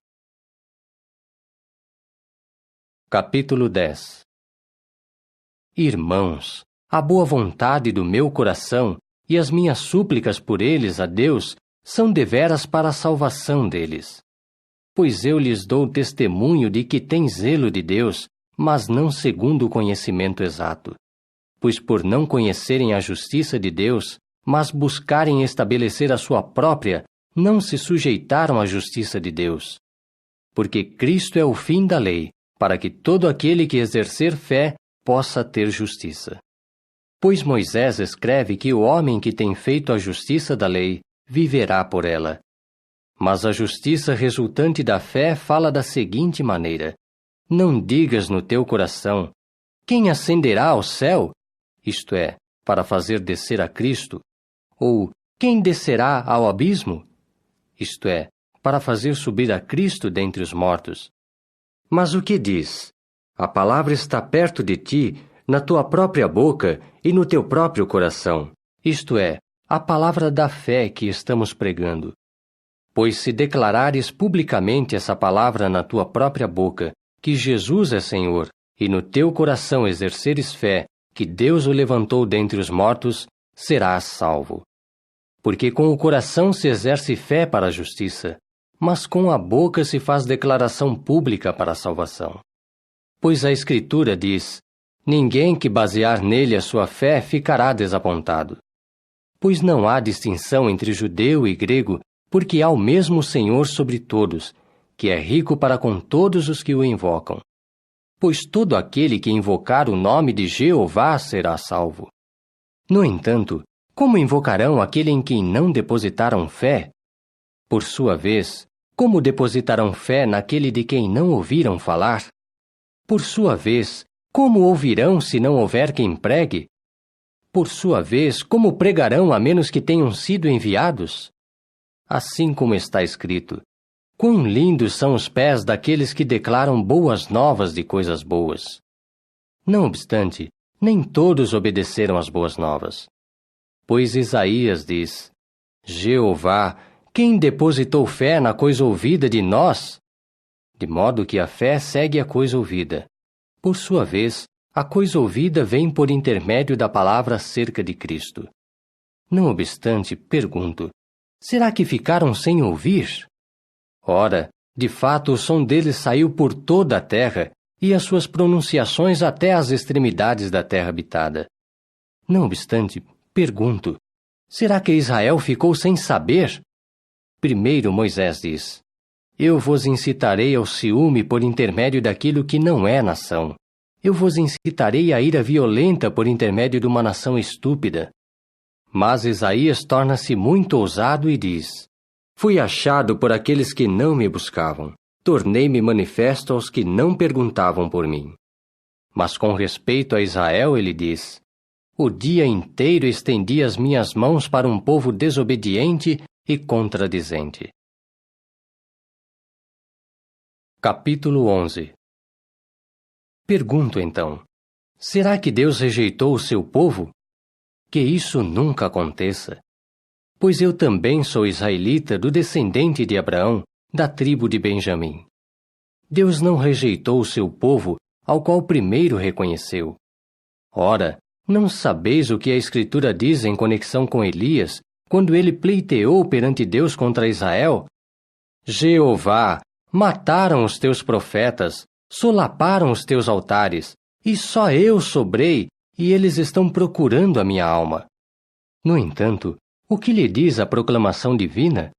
Capítulo 10. Irmãos, a boa vontade do meu coração e as minhas súplicas por eles a Deus são deveras para a salvação deles. Pois eu lhes dou testemunho de que têm zelo de Deus, mas não segundo o conhecimento exato. Pois por não conhecerem a justiça de Deus, mas buscarem estabelecer a sua própria, não se sujeitaram à justiça de Deus. Porque Cristo é o fim da lei, para que todo aquele que exercer fé possa ter justiça. Pois Moisés escreve que o homem que tem feito a justiça da lei viverá por ela. Mas a justiça resultante da fé fala da seguinte maneira: não digas no teu coração: quem ascenderá ao céu? Isto é, para fazer descer a Cristo. Ou quem descerá ao abismo? Isto é, para fazer subir a Cristo dentre os mortos. Mas o que diz? A palavra está perto de ti, na tua própria boca e no teu próprio coração. Isto é, a palavra da fé que estamos pregando. Pois se declarares publicamente essa palavra na tua própria boca, que Jesus é Senhor, e no teu coração exerceres fé, que Deus o levantou dentre os mortos, serás salvo. Porque com o coração se exerce fé para a justiça, mas com a boca se faz declaração pública para a salvação. Pois a Escritura diz: Ninguém que basear nele a sua fé ficará desapontado. Pois não há distinção entre judeu e grego, porque há o mesmo Senhor sobre todos, que é rico para com todos os que o invocam. Pois todo aquele que invocar o nome de Jeová será salvo. No entanto, como invocarão aquele em quem não depositaram fé? Por sua vez, como depositarão fé naquele de quem não ouviram falar? Por sua vez, como ouvirão se não houver quem pregue? Por sua vez, como pregarão a menos que tenham sido enviados? Assim como está escrito: quão lindos são os pés daqueles que declaram boas novas de coisas boas. Não obstante, nem todos obedeceram às boas novas. Pois Isaías diz: Jeová, quem depositou fé na coisa ouvida de nós? De modo que a fé segue a coisa ouvida. Por sua vez, a coisa ouvida vem por intermédio da palavra acerca de Cristo. Não obstante, pergunto: será que ficaram sem ouvir? Ora, de fato o som deles saiu por toda a terra, e as suas pronunciações até as extremidades da terra habitada. Não obstante, pergunto: será que Israel ficou sem saber? Primeiro Moisés diz: eu vos incitarei ao ciúme por intermédio daquilo que não é nação. Eu vos incitarei à ira violenta por intermédio de uma nação estúpida. Mas Isaías torna-se muito ousado e diz: fui achado por aqueles que não me buscavam. Tornei-me manifesto aos que não perguntavam por mim. Mas com respeito a Israel, ele diz: o dia inteiro estendi as minhas mãos para um povo desobediente e contradizente. Capítulo 11. Pergunto então: será que Deus rejeitou o seu povo? Que isso nunca aconteça. Pois eu também sou israelita do descendente de Abraão, da tribo de Benjamim. Deus não rejeitou o seu povo, ao qual primeiro reconheceu. Ora, não sabeis o que a Escritura diz em conexão com Elias, quando ele pleiteou perante Deus contra Israel? Jeová, mataram os teus profetas, solaparam os teus altares, e só eu sobrei, e eles estão procurando a minha alma. No entanto, o que lhe diz a proclamação divina?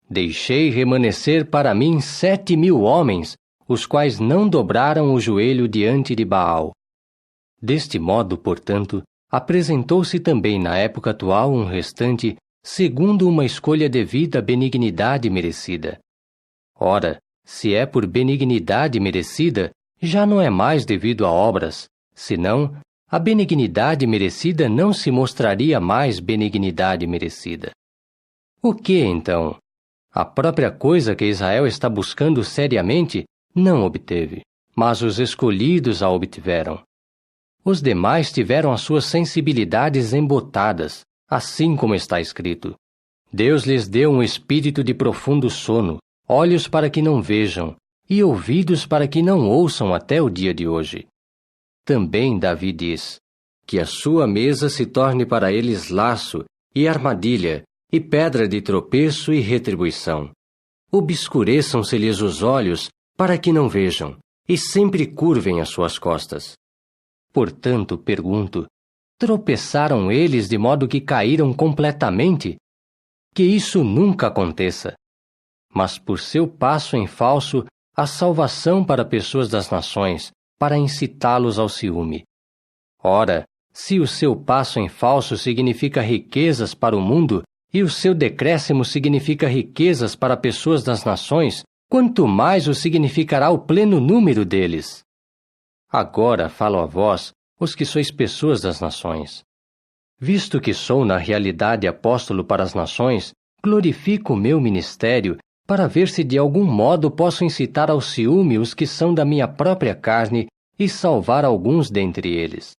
Deixei remanescer para mim 7.000 homens, os quais não dobraram o joelho diante de Baal. Deste modo, portanto, apresentou-se também na época atual um restante, segundo uma escolha devida à benignidade merecida. Ora, se é por benignidade merecida, já não é mais devido a obras, senão a benignidade merecida não se mostraria mais benignidade merecida. O que, então? A própria coisa que Israel está buscando seriamente não obteve, mas os escolhidos a obtiveram. Os demais tiveram as suas sensibilidades embotadas, assim como está escrito: Deus lhes deu um espírito de profundo sono, olhos para que não vejam, e ouvidos para que não ouçam até o dia de hoje. Também Davi diz: que a sua mesa se torne para eles laço, e armadilha, e pedra de tropeço e retribuição. Obscureçam-se-lhes os olhos, para que não vejam, e sempre curvem as suas costas. Portanto, pergunto: tropeçaram eles de modo que caíram completamente? Que isso nunca aconteça. Mas por seu passo em falso, há salvação para pessoas das nações, para incitá-los ao ciúme. Ora, se o seu passo em falso significa riquezas para o mundo, e o seu decréscimo significa riquezas para pessoas das nações, quanto mais o significará o pleno número deles. Agora falo a vós, os que sois pessoas das nações. Visto que sou na realidade apóstolo para as nações, glorifico o meu ministério, para ver se de algum modo posso incitar ao ciúme os que são da minha própria carne e salvar alguns dentre eles.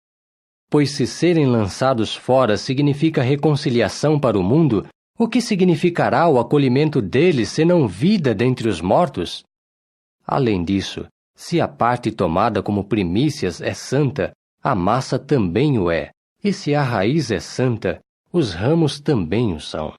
Pois se serem lançados fora significa reconciliação para o mundo, o que significará o acolhimento deles senão vida dentre os mortos? Além disso, se a parte tomada como primícias é santa, a massa também o é, e se a raiz é santa, os ramos também o são.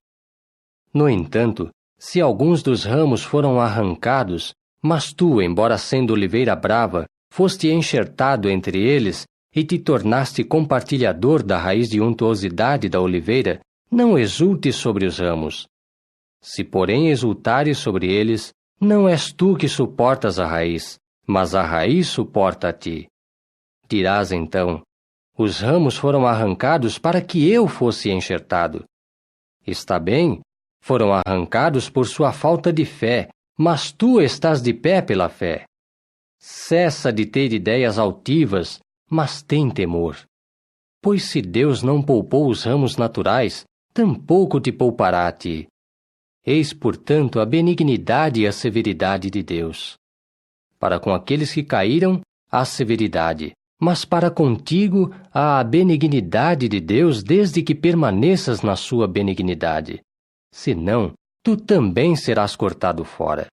No entanto, se alguns dos ramos foram arrancados, mas tu, embora sendo oliveira brava, foste enxertado entre eles, e te tornaste compartilhador da raiz de untuosidade da oliveira, não exultes sobre os ramos. Se, porém, exultares sobre eles, não és tu que suportas a raiz, mas a raiz suporta a ti. Dirás então: os ramos foram arrancados para que eu fosse enxertado. Está bem, foram arrancados por sua falta de fé, mas tu estás de pé pela fé. Cessa de ter ideias altivas, mas tem temor. Pois se Deus não poupou os ramos naturais, tampouco te poupará a ti. Eis, portanto, a benignidade e a severidade de Deus. Para com aqueles que caíram, há severidade, mas para contigo há a benignidade de Deus desde que permaneças na sua benignidade. Senão, tu também serás cortado fora.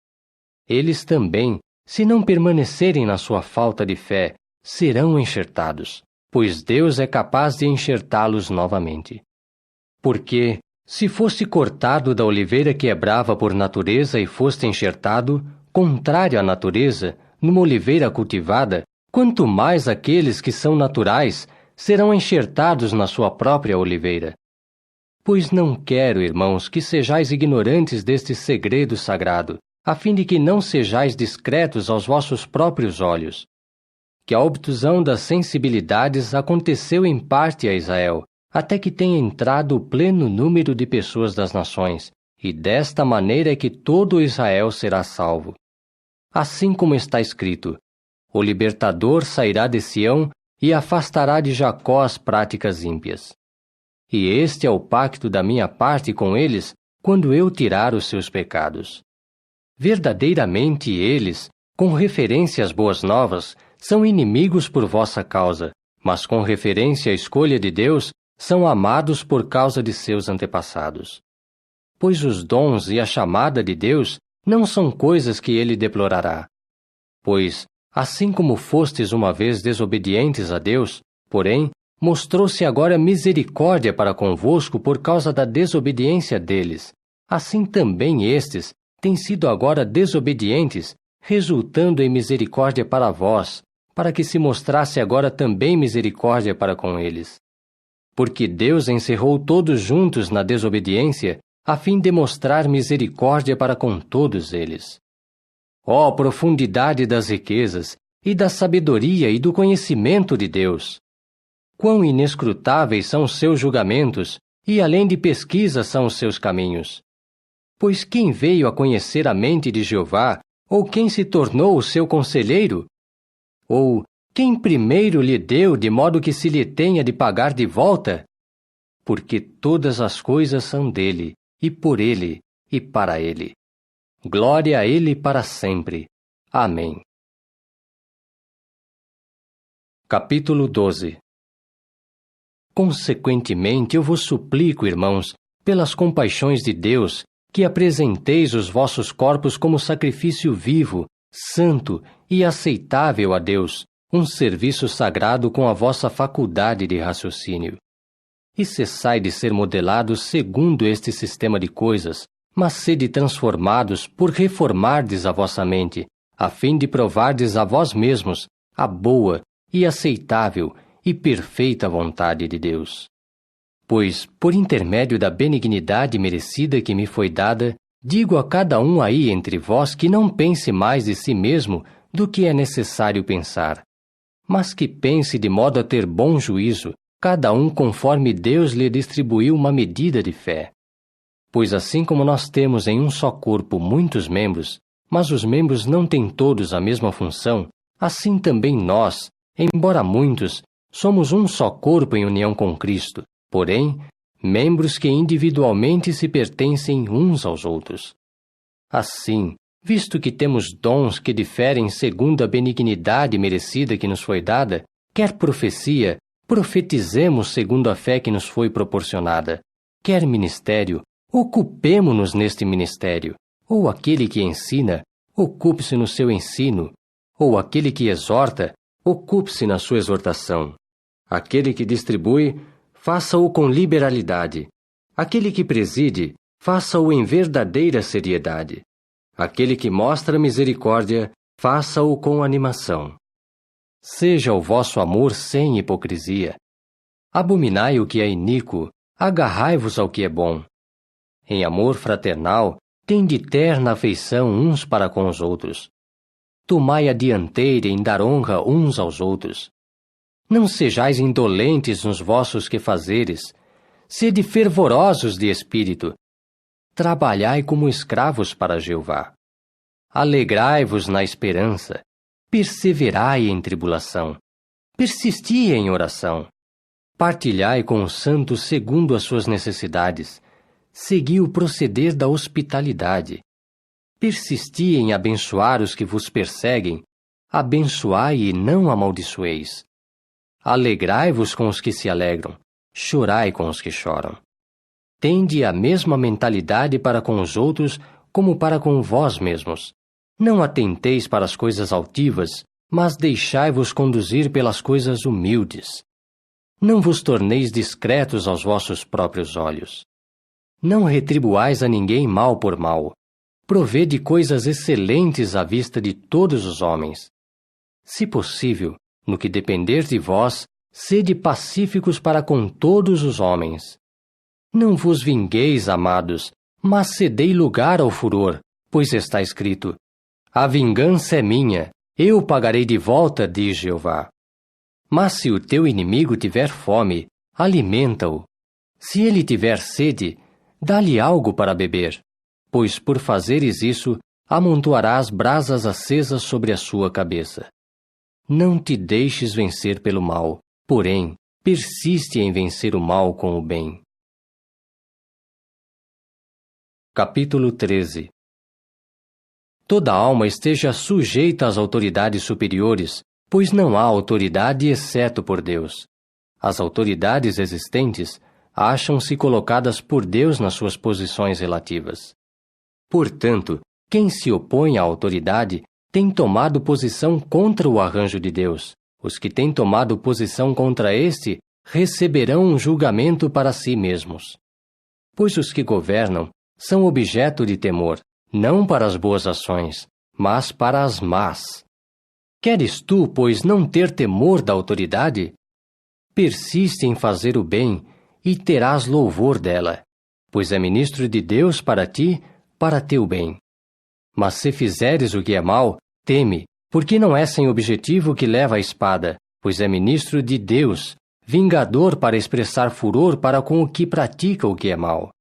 Eles também, se não permanecerem na sua falta de fé, serão enxertados, pois Deus é capaz de enxertá-los novamente. Porque, se foste cortado da oliveira que é brava por natureza e foste enxertado, contrário à natureza, numa oliveira cultivada, quanto mais aqueles que são naturais serão enxertados na sua própria oliveira. Pois não quero, irmãos, que sejais ignorantes deste segredo sagrado, a fim de que não sejais discretos aos vossos próprios olhos. Que a obtusão das sensibilidades aconteceu em parte a Israel, até que tenha entrado o pleno número de pessoas das nações, e desta maneira é que todo Israel será salvo. Assim como está escrito: o libertador sairá de Sião e afastará de Jacó as práticas ímpias. E este é o pacto da minha parte com eles, quando eu tirar os seus pecados. Verdadeiramente eles, com referência às boas novas, são inimigos por vossa causa, mas com referência à escolha de Deus, são amados por causa de seus antepassados. Pois os dons e a chamada de Deus não são coisas que ele deplorará. Pois, assim como fostes uma vez desobedientes a Deus, porém, mostrou-se agora misericórdia para convosco por causa da desobediência deles, assim também estes têm sido agora desobedientes, resultando em misericórdia para vós, para que se mostrasse agora também misericórdia para com eles. Porque Deus encerrou todos juntos na desobediência, a fim de mostrar misericórdia para com todos eles. Ó profundidade das riquezas, e da sabedoria e do conhecimento de Deus! Quão inescrutáveis são os seus julgamentos, e além de pesquisa são os seus caminhos! Pois quem veio a conhecer a mente de Jeová, ou quem se tornou o seu conselheiro? Ou quem primeiro lhe deu de modo que se lhe tenha de pagar de volta? Porque todas as coisas são dele, e por ele, e para ele. Glória a ele para sempre. Amém. Capítulo 12. Consequentemente, eu vos suplico, irmãos, pelas compaixões de Deus, que apresenteis os vossos corpos como sacrifício vivo, santo e aceitável a Deus, um serviço sagrado com a vossa faculdade de raciocínio. E cessai de ser modelados segundo este sistema de coisas, mas sede transformados por reformardes a vossa mente, a fim de provardes a vós mesmos a boa e aceitável e perfeita vontade de Deus. Pois, por intermédio da benignidade merecida que me foi dada, digo a cada um aí entre vós que não pense mais de si mesmo do que é necessário pensar, mas que pense de modo a ter bom juízo, cada um conforme Deus lhe distribuiu uma medida de fé. Pois assim como nós temos em um só corpo muitos membros, mas os membros não têm todos a mesma função, assim também nós, embora muitos, somos um só corpo em união com Cristo, porém, membros que individualmente se pertencem uns aos outros. Assim, visto que temos dons que diferem segundo a benignidade merecida que nos foi dada, quer profecia, profetizemos segundo a fé que nos foi proporcionada, quer ministério, ocupemo-nos neste ministério, ou aquele que ensina, ocupe-se no seu ensino, ou aquele que exorta, ocupe-se na sua exortação. Aquele que distribui, faça-o com liberalidade. Aquele que preside, faça-o em verdadeira seriedade. Aquele que mostra misericórdia, faça-o com animação. Seja o vosso amor sem hipocrisia. Abominai o que é iníquo, agarrai-vos ao que é bom. Em amor fraternal, tende terna afeição uns para com os outros. Tomai a dianteira em dar honra uns aos outros. Não sejais indolentes nos vossos quefazeres, sede fervorosos de espírito. Trabalhai como escravos para Jeová. Alegrai-vos na esperança, perseverai em tribulação, persisti em oração. Partilhai com os santos segundo as suas necessidades, segui o proceder da hospitalidade. Persisti em abençoar os que vos perseguem, abençoai e não amaldiçoeis. Alegrai-vos com os que se alegram, chorai com os que choram. Tende a mesma mentalidade para com os outros como para com vós mesmos. Não atenteis para as coisas altivas, mas deixai-vos conduzir pelas coisas humildes. Não vos torneis discretos aos vossos próprios olhos. Não retribuais a ninguém mal por mal. Provede coisas excelentes à vista de todos os homens. Se possível, no que depender de vós, sede pacíficos para com todos os homens. Não vos vingueis, amados, mas cedei lugar ao furor, pois está escrito: a vingança é minha, eu pagarei de volta, diz Jeová. Mas se o teu inimigo tiver fome, alimenta-o. Se ele tiver sede, dá-lhe algo para beber, pois por fazeres isso, amontoarás brasas acesas sobre a sua cabeça. Não te deixes vencer pelo mal, porém, persiste em vencer o mal com o bem. Capítulo 13. Toda alma esteja sujeita às autoridades superiores, pois não há autoridade exceto por Deus. As autoridades existentes acham-se colocadas por Deus nas suas posições relativas. Portanto, quem se opõe à autoridade tem tomado posição contra o arranjo de Deus. Os que têm tomado posição contra este receberão um julgamento para si mesmos. Pois os que governam são objeto de temor, não para as boas ações, mas para as más. Queres tu, pois, não ter temor da autoridade? Persiste em fazer o bem e terás louvor dela, pois é ministro de Deus para ti, para teu bem. Mas se fizeres o que é mal, teme, porque não é sem objetivo que leva a espada, pois é ministro de Deus, vingador para expressar furor para com o que pratica o que é mal.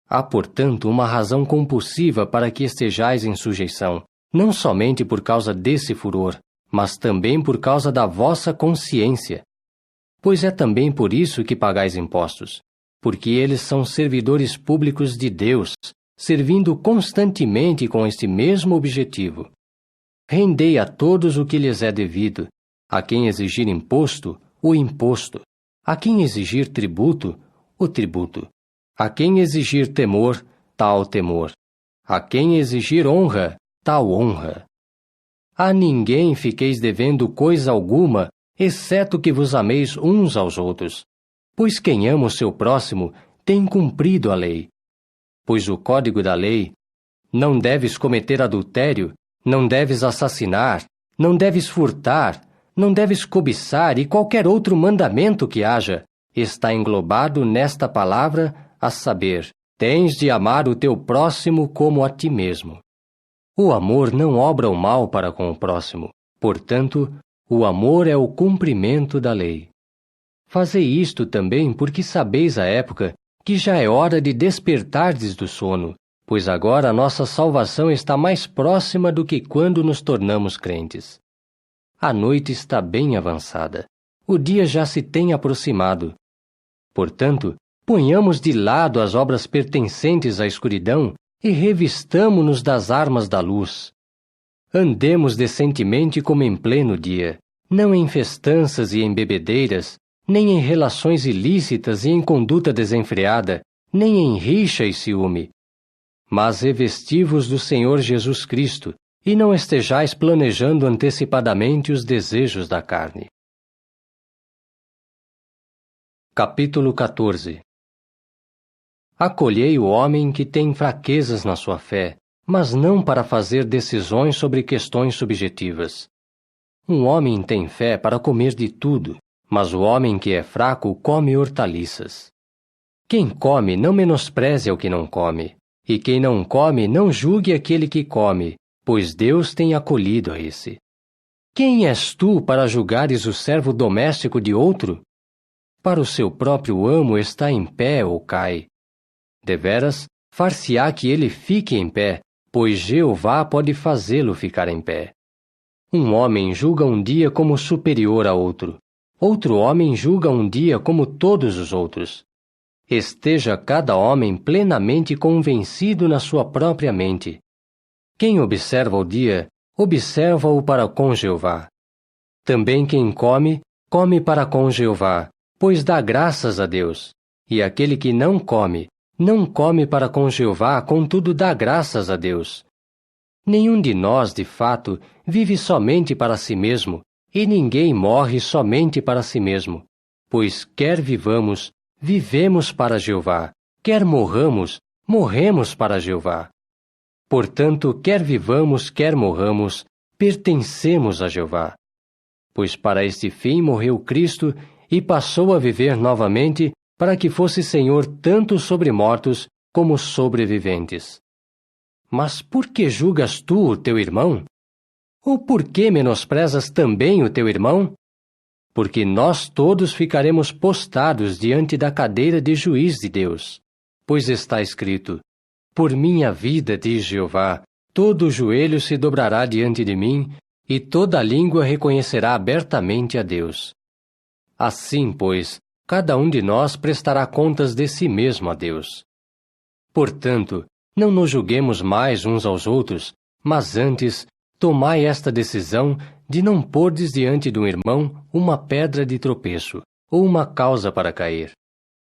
Há, portanto, uma razão compulsiva para que estejais em sujeição, não somente por causa desse furor, mas também por causa da vossa consciência. Pois é também por isso que pagais impostos, porque eles são servidores públicos de Deus, servindo constantemente com este mesmo objetivo. Rendei a todos o que lhes é devido, a quem exigir imposto, o imposto, a quem exigir tributo, o tributo, a quem exigir temor, tal temor, a quem exigir honra, tal honra. A ninguém fiqueis devendo coisa alguma, exceto que vos ameis uns aos outros, pois quem ama o seu próximo tem cumprido a lei. Pois o código da lei: não deves cometer adultério, não deves assassinar, não deves furtar, não deves cobiçar e qualquer outro mandamento que haja, está englobado nesta palavra, a saber, tens de amar o teu próximo como a ti mesmo. O amor não obra o mal para com o próximo, portanto, o amor é o cumprimento da lei. Fazei isto também porque sabeis a época que já é hora de despertardes do sono, pois agora a nossa salvação está mais próxima do que quando nos tornamos crentes. A noite está bem avançada, o dia já se tem aproximado. Portanto, ponhamos de lado as obras pertencentes à escuridão e revistamo-nos das armas da luz. Andemos decentemente como em pleno dia, não em festanças e em bebedeiras, nem em relações ilícitas e em conduta desenfreada, nem em rixa e ciúme. Mas revesti-vos do Senhor Jesus Cristo, e não estejais planejando antecipadamente os desejos da carne. Capítulo 14. Acolhei o homem que tem fraquezas na sua fé, mas não para fazer decisões sobre questões subjetivas. Um homem tem fé para comer de tudo, mas o homem que é fraco come hortaliças. Quem come não menospreze ao que não come, e quem não come não julgue aquele que come, pois Deus tem acolhido a esse. Quem és tu para julgares o servo doméstico de outro? Para o seu próprio amo está em pé ou cai. Deveras, far-se-á que ele fique em pé, pois Jeová pode fazê-lo ficar em pé. Um homem julga um dia como superior a outro. Outro homem julga um dia como todos os outros. Esteja cada homem plenamente convencido na sua própria mente. Quem observa o dia, observa-o para com Jeová. Também quem come, come para com Jeová, pois dá graças a Deus. E aquele que não come para com Jeová, contudo dá graças a Deus. Nenhum de nós, de fato, vive somente para si mesmo, e ninguém morre somente para si mesmo. Pois quer vivamos, vivemos para Jeová, quer morramos, morremos para Jeová. Portanto, quer vivamos, quer morramos, pertencemos a Jeová. Pois para este fim morreu Cristo e passou a viver novamente, para que fosse Senhor tanto sobre mortos como sobre viventes. Mas por que julgas tu o teu irmão? Ou por que menosprezas também o teu irmão? Porque nós todos ficaremos postados diante da cadeira de juiz de Deus. Pois está escrito: Por minha vida, diz Jeová, todo joelho se dobrará diante de mim, e toda língua reconhecerá abertamente a Deus. Assim, pois, cada um de nós prestará contas de si mesmo a Deus. Portanto, não nos julguemos mais uns aos outros, mas antes, tomai esta decisão de não pordes diante de um irmão uma pedra de tropeço, ou uma causa para cair.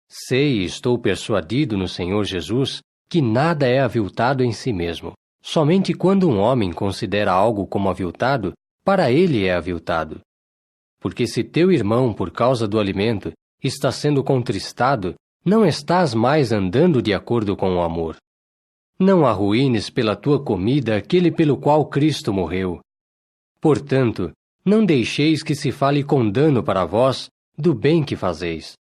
Sei e estou persuadido no Senhor Jesus que nada é aviltado em si mesmo. Somente quando um homem considera algo como aviltado, para ele é aviltado. Porque se teu irmão, por causa do alimento, está sendo contristado, não estás mais andando de acordo com o amor. Não arruínes pela tua comida aquele pelo qual Cristo morreu. Portanto, não deixeis que se fale com dano para vós do bem que fazeis.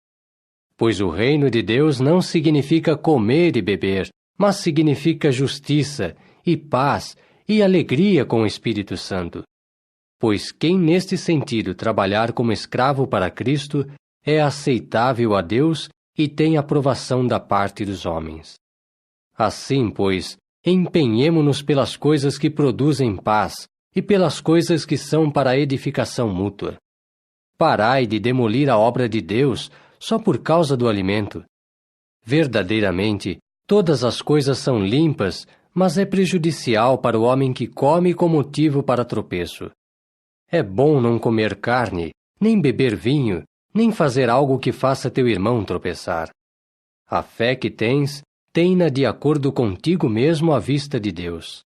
Pois o reino de Deus não significa comer e beber, mas significa justiça, e paz, e alegria com o Espírito Santo. Pois quem neste sentido trabalhar como escravo para Cristo é aceitável a Deus e tem aprovação da parte dos homens. Assim, pois, empenhemo-nos pelas coisas que produzem paz e pelas coisas que são para a edificação mútua. Parai de demolir a obra de Deus só por causa do alimento. Verdadeiramente, todas as coisas são limpas, mas é prejudicial para o homem que come com motivo para tropeço. É bom não comer carne, nem beber vinho, nem fazer algo que faça teu irmão tropeçar. A fé que tens, tem-na de acordo contigo mesmo à vista de Deus.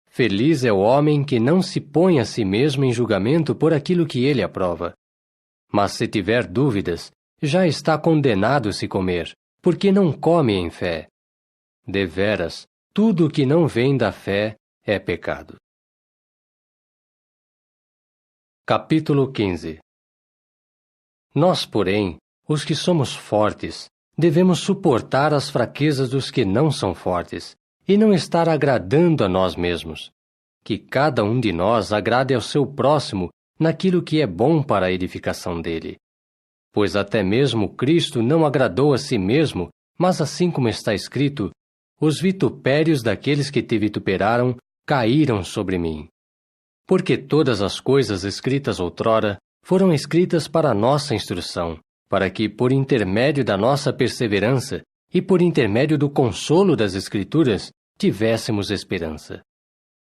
Feliz é o homem que não se põe a si mesmo em julgamento por aquilo que ele aprova. Mas se tiver dúvidas, já está condenado se comer, porque não come em fé. Deveras, tudo o que não vem da fé é pecado. Capítulo 15. Nós, porém, os que somos fortes, devemos suportar as fraquezas dos que não são fortes, e não estar agradando a nós mesmos. Que cada um de nós agrade ao seu próximo naquilo que é bom para a edificação dele. Pois até mesmo Cristo não agradou a si mesmo, mas assim como está escrito, os vitupérios daqueles que te vituperaram caíram sobre mim. Porque todas as coisas escritas outrora foram escritas para a nossa instrução, para que, por intermédio da nossa perseverança e por intermédio do consolo das Escrituras, tivéssemos esperança.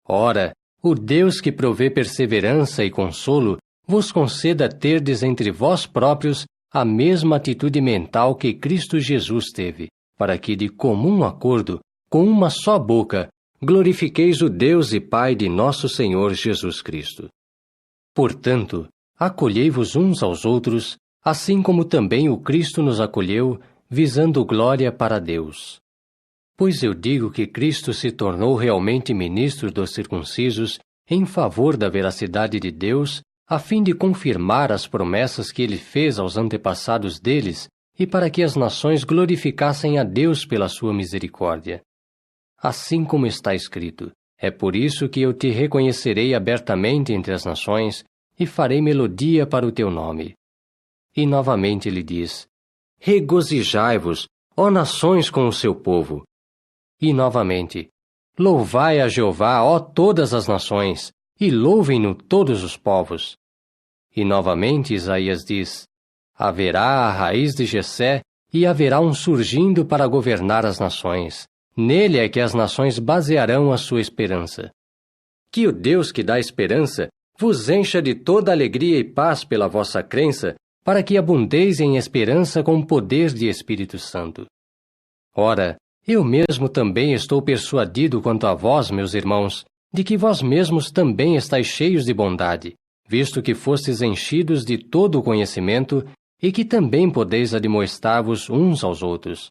Ora, o Deus que provê perseverança e consolo vos conceda terdes entre vós próprios a mesma atitude mental que Cristo Jesus teve, para que, de comum acordo, com uma só boca, glorifiqueis o Deus e Pai de nosso Senhor Jesus Cristo. Portanto, acolhei-vos uns aos outros, assim como também o Cristo nos acolheu, visando glória para Deus. Pois eu digo que Cristo se tornou realmente ministro dos circuncisos em favor da veracidade de Deus a fim de confirmar as promessas que ele fez aos antepassados deles e para que as nações glorificassem a Deus pela sua misericórdia. Assim como está escrito, é por isso que eu te reconhecerei abertamente entre as nações e farei melodia para o teu nome. E novamente ele diz, regozijai-vos, ó nações, com o seu povo. E novamente, louvai a Jeová, ó todas as nações, e louvem-no todos os povos. E novamente Isaías diz, haverá a raiz de Jessé, e haverá um surgindo para governar as nações. Nele é que as nações basearão a sua esperança. Que o Deus que dá esperança vos encha de toda alegria e paz pela vossa crença, para que abundeis em esperança com o poder de Espírito Santo. Ora, eu mesmo também estou persuadido quanto a vós, meus irmãos, de que vós mesmos também estáis cheios de bondade, visto que fostes enchidos de todo o conhecimento e que também podeis admoestar-vos uns aos outros.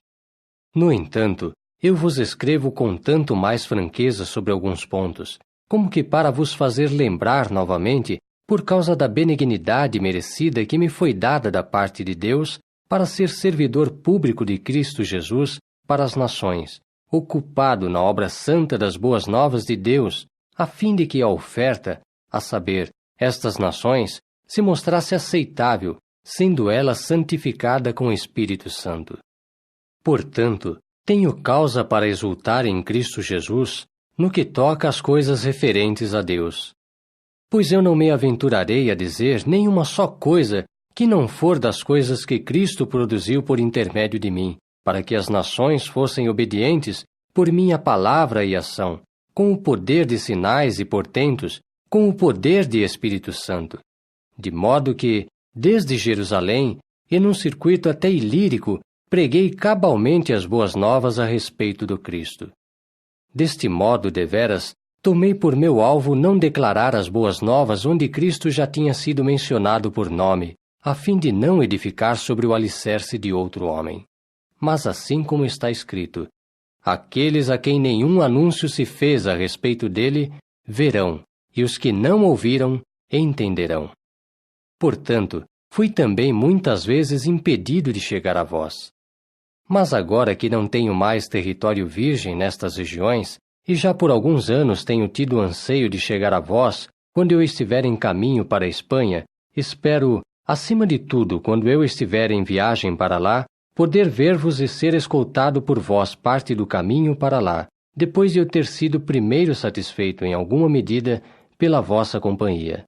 No entanto, eu vos escrevo com tanto mais franqueza sobre alguns pontos, como que para vos fazer lembrar novamente, por causa da benignidade merecida que me foi dada da parte de Deus, para ser servidor público de Cristo Jesus para as nações, ocupado na obra santa das boas novas de Deus, a fim de que a oferta, a saber, estas nações, se mostrasse aceitável, sendo ela santificada com o Espírito Santo. Portanto, tenho causa para exultar em Cristo Jesus, no que toca às coisas referentes a Deus. Pois eu não me aventurarei a dizer nenhuma só coisa que não for das coisas que Cristo produziu por intermédio de mim, para que as nações fossem obedientes por minha palavra e ação, com o poder de sinais e portentos, com o poder de Espírito Santo. De modo que, desde Jerusalém, e num circuito até Ilírico, preguei cabalmente as boas novas a respeito do Cristo. Deste modo, deveras, tomei por meu alvo não declarar as boas novas onde Cristo já tinha sido mencionado por nome, a fim de não edificar sobre o alicerce de outro homem. Mas assim como está escrito, aqueles a quem nenhum anúncio se fez a respeito dele, verão, e os que não ouviram, entenderão. Portanto, fui também muitas vezes impedido de chegar a vós. Mas agora que não tenho mais território virgem nestas regiões, e já por alguns anos tenho tido anseio de chegar a vós, quando eu estiver em caminho para a Espanha, espero, acima de tudo, quando eu estiver em viagem para lá, poder ver-vos e ser escoltado por vós parte do caminho para lá, depois de eu ter sido primeiro satisfeito em alguma medida pela vossa companhia.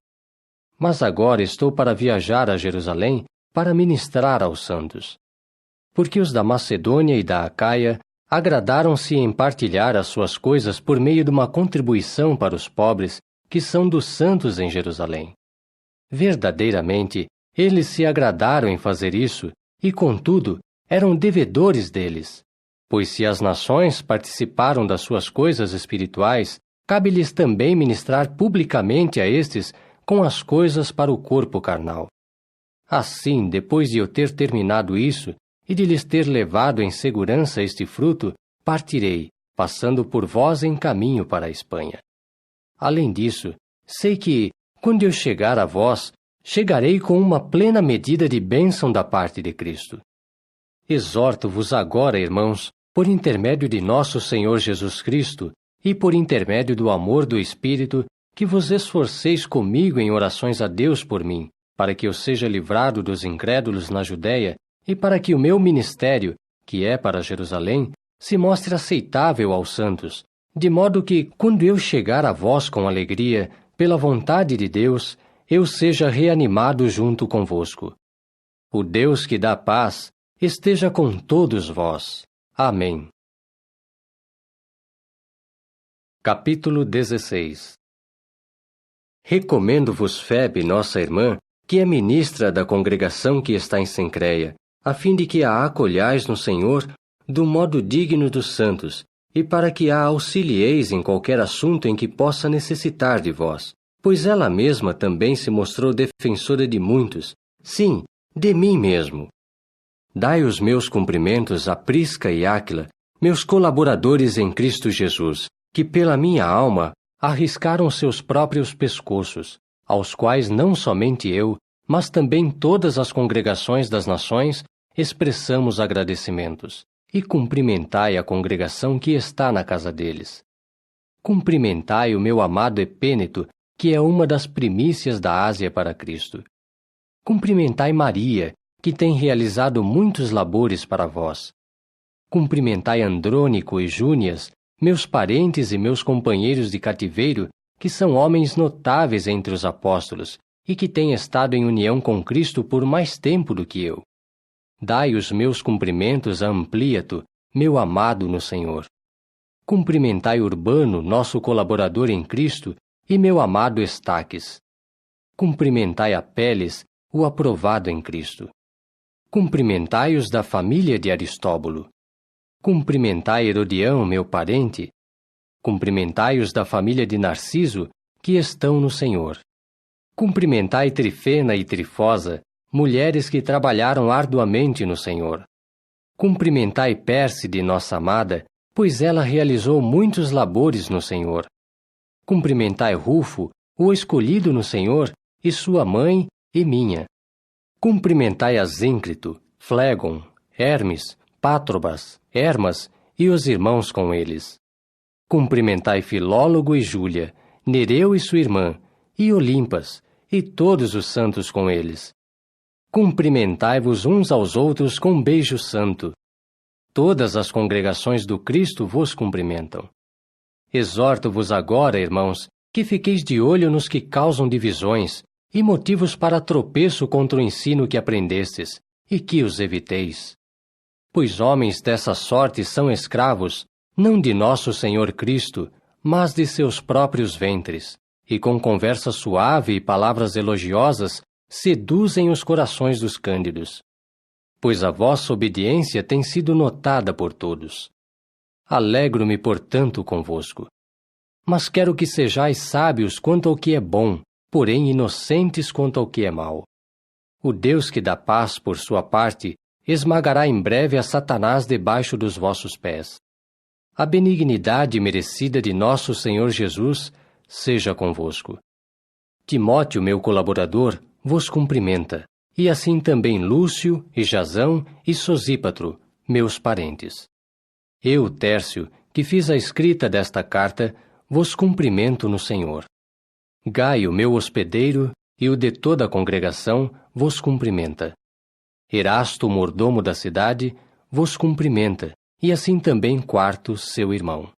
Mas agora estou para viajar a Jerusalém para ministrar aos santos. Porque os da Macedônia e da Acaia agradaram-se em partilhar as suas coisas por meio de uma contribuição para os pobres, que são dos santos em Jerusalém. Verdadeiramente, eles se agradaram em fazer isso, e, contudo, eram devedores deles. Pois se as nações participaram das suas coisas espirituais, cabe-lhes também ministrar publicamente a estes com as coisas para o corpo carnal. Assim, depois de eu ter terminado isso, e de lhes ter levado em segurança este fruto, partirei, passando por vós em caminho para a Espanha. Além disso, sei que, quando eu chegar a vós, chegarei com uma plena medida de bênção da parte de Cristo. Exorto-vos agora, irmãos, por intermédio de nosso Senhor Jesus Cristo, e por intermédio do amor do Espírito, que vos esforceis comigo em orações a Deus por mim, para que eu seja livrado dos incrédulos na Judéia, e para que o meu ministério, que é para Jerusalém, se mostre aceitável aos santos, de modo que, quando eu chegar a vós com alegria, pela vontade de Deus, eu seja reanimado junto convosco. O Deus que dá paz esteja com todos vós. Amém. Capítulo 16. Recomendo-vos Febe, nossa irmã, que é ministra da congregação que está em Cencreia, a fim de que a acolhais no Senhor do modo digno dos santos, e para que a auxilieis em qualquer assunto em que possa necessitar de vós, pois ela mesma também se mostrou defensora de muitos, sim, de mim mesmo. Dai os meus cumprimentos a Prisca e Áquila, meus colaboradores em Cristo Jesus, que pela minha alma arriscaram seus próprios pescoços, aos quais não somente eu, mas também todas as congregações das nações expressamos agradecimentos, e cumprimentai a congregação que está na casa deles. Cumprimentai o meu amado Epêneto, que é uma das primícias da Ásia para Cristo. Cumprimentai Maria, que tem realizado muitos labores para vós. Cumprimentai Andrônico e Júnias, meus parentes e meus companheiros de cativeiro, que são homens notáveis entre os apóstolos, e que têm estado em união com Cristo por mais tempo do que eu. Dai os meus cumprimentos a Amplíato, meu amado no Senhor. Cumprimentai Urbano, nosso colaborador em Cristo, e meu amado Estaques. Cumprimentai Apeles, o aprovado em Cristo. Cumprimentai-os da família de Aristóbulo. Cumprimentai Herodião, meu parente. Cumprimentai-os da família de Narciso, que estão no Senhor. Cumprimentai Trifena e Trifosa, mulheres que trabalharam arduamente no Senhor. Cumprimentai Pérside, nossa amada, pois ela realizou muitos labores no Senhor. Cumprimentai Rufo, o escolhido no Senhor, e sua mãe e minha. Cumprimentai Asíncrito, Flégon, Hermes, Pátrobas, Hermas e os irmãos com eles. Cumprimentai Filólogo e Júlia, Nereu e sua irmã, e Olimpas, e todos os santos com eles. Cumprimentai-vos uns aos outros com beijo santo. Todas as congregações do Cristo vos cumprimentam. Exorto-vos agora, irmãos, que fiqueis de olho nos que causam divisões e motivos para tropeço contra o ensino que aprendestes, e que os eviteis. Pois homens dessa sorte são escravos, não de nosso Senhor Cristo, mas de seus próprios ventres, e com conversa suave e palavras elogiosas seduzem os corações dos cândidos. Pois a vossa obediência tem sido notada por todos. Alegro-me, portanto, convosco. Mas quero que sejais sábios quanto ao que é bom, porém inocentes quanto ao que é mau. O Deus que dá paz por sua parte esmagará em breve a Satanás debaixo dos vossos pés. A benignidade merecida de nosso Senhor Jesus seja convosco. Timóteo, meu colaborador, vos cumprimenta, e assim também Lúcio, e Jasão, e Sosípatro, meus parentes. Eu, Tércio, que fiz a escrita desta carta, vos cumprimento no Senhor. Gaio, meu hospedeiro, e o de toda a congregação, vos cumprimenta. Erasto, mordomo da cidade, vos cumprimenta, e assim também Quarto, seu irmão.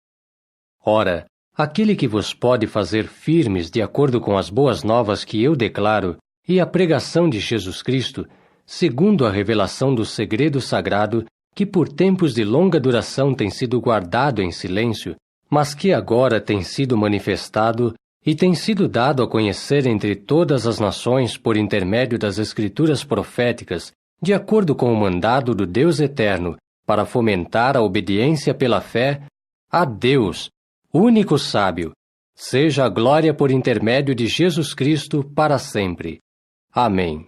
Ora, aquele que vos pode fazer firmes de acordo com as boas novas que eu declaro, e a pregação de Jesus Cristo, segundo a revelação do segredo sagrado, que por tempos de longa duração tem sido guardado em silêncio, mas que agora tem sido manifestado e tem sido dado a conhecer entre todas as nações por intermédio das Escrituras proféticas, de acordo com o mandado do Deus eterno, para fomentar a obediência pela fé, a Deus, único sábio, seja a glória por intermédio de Jesus Cristo para sempre. Amém.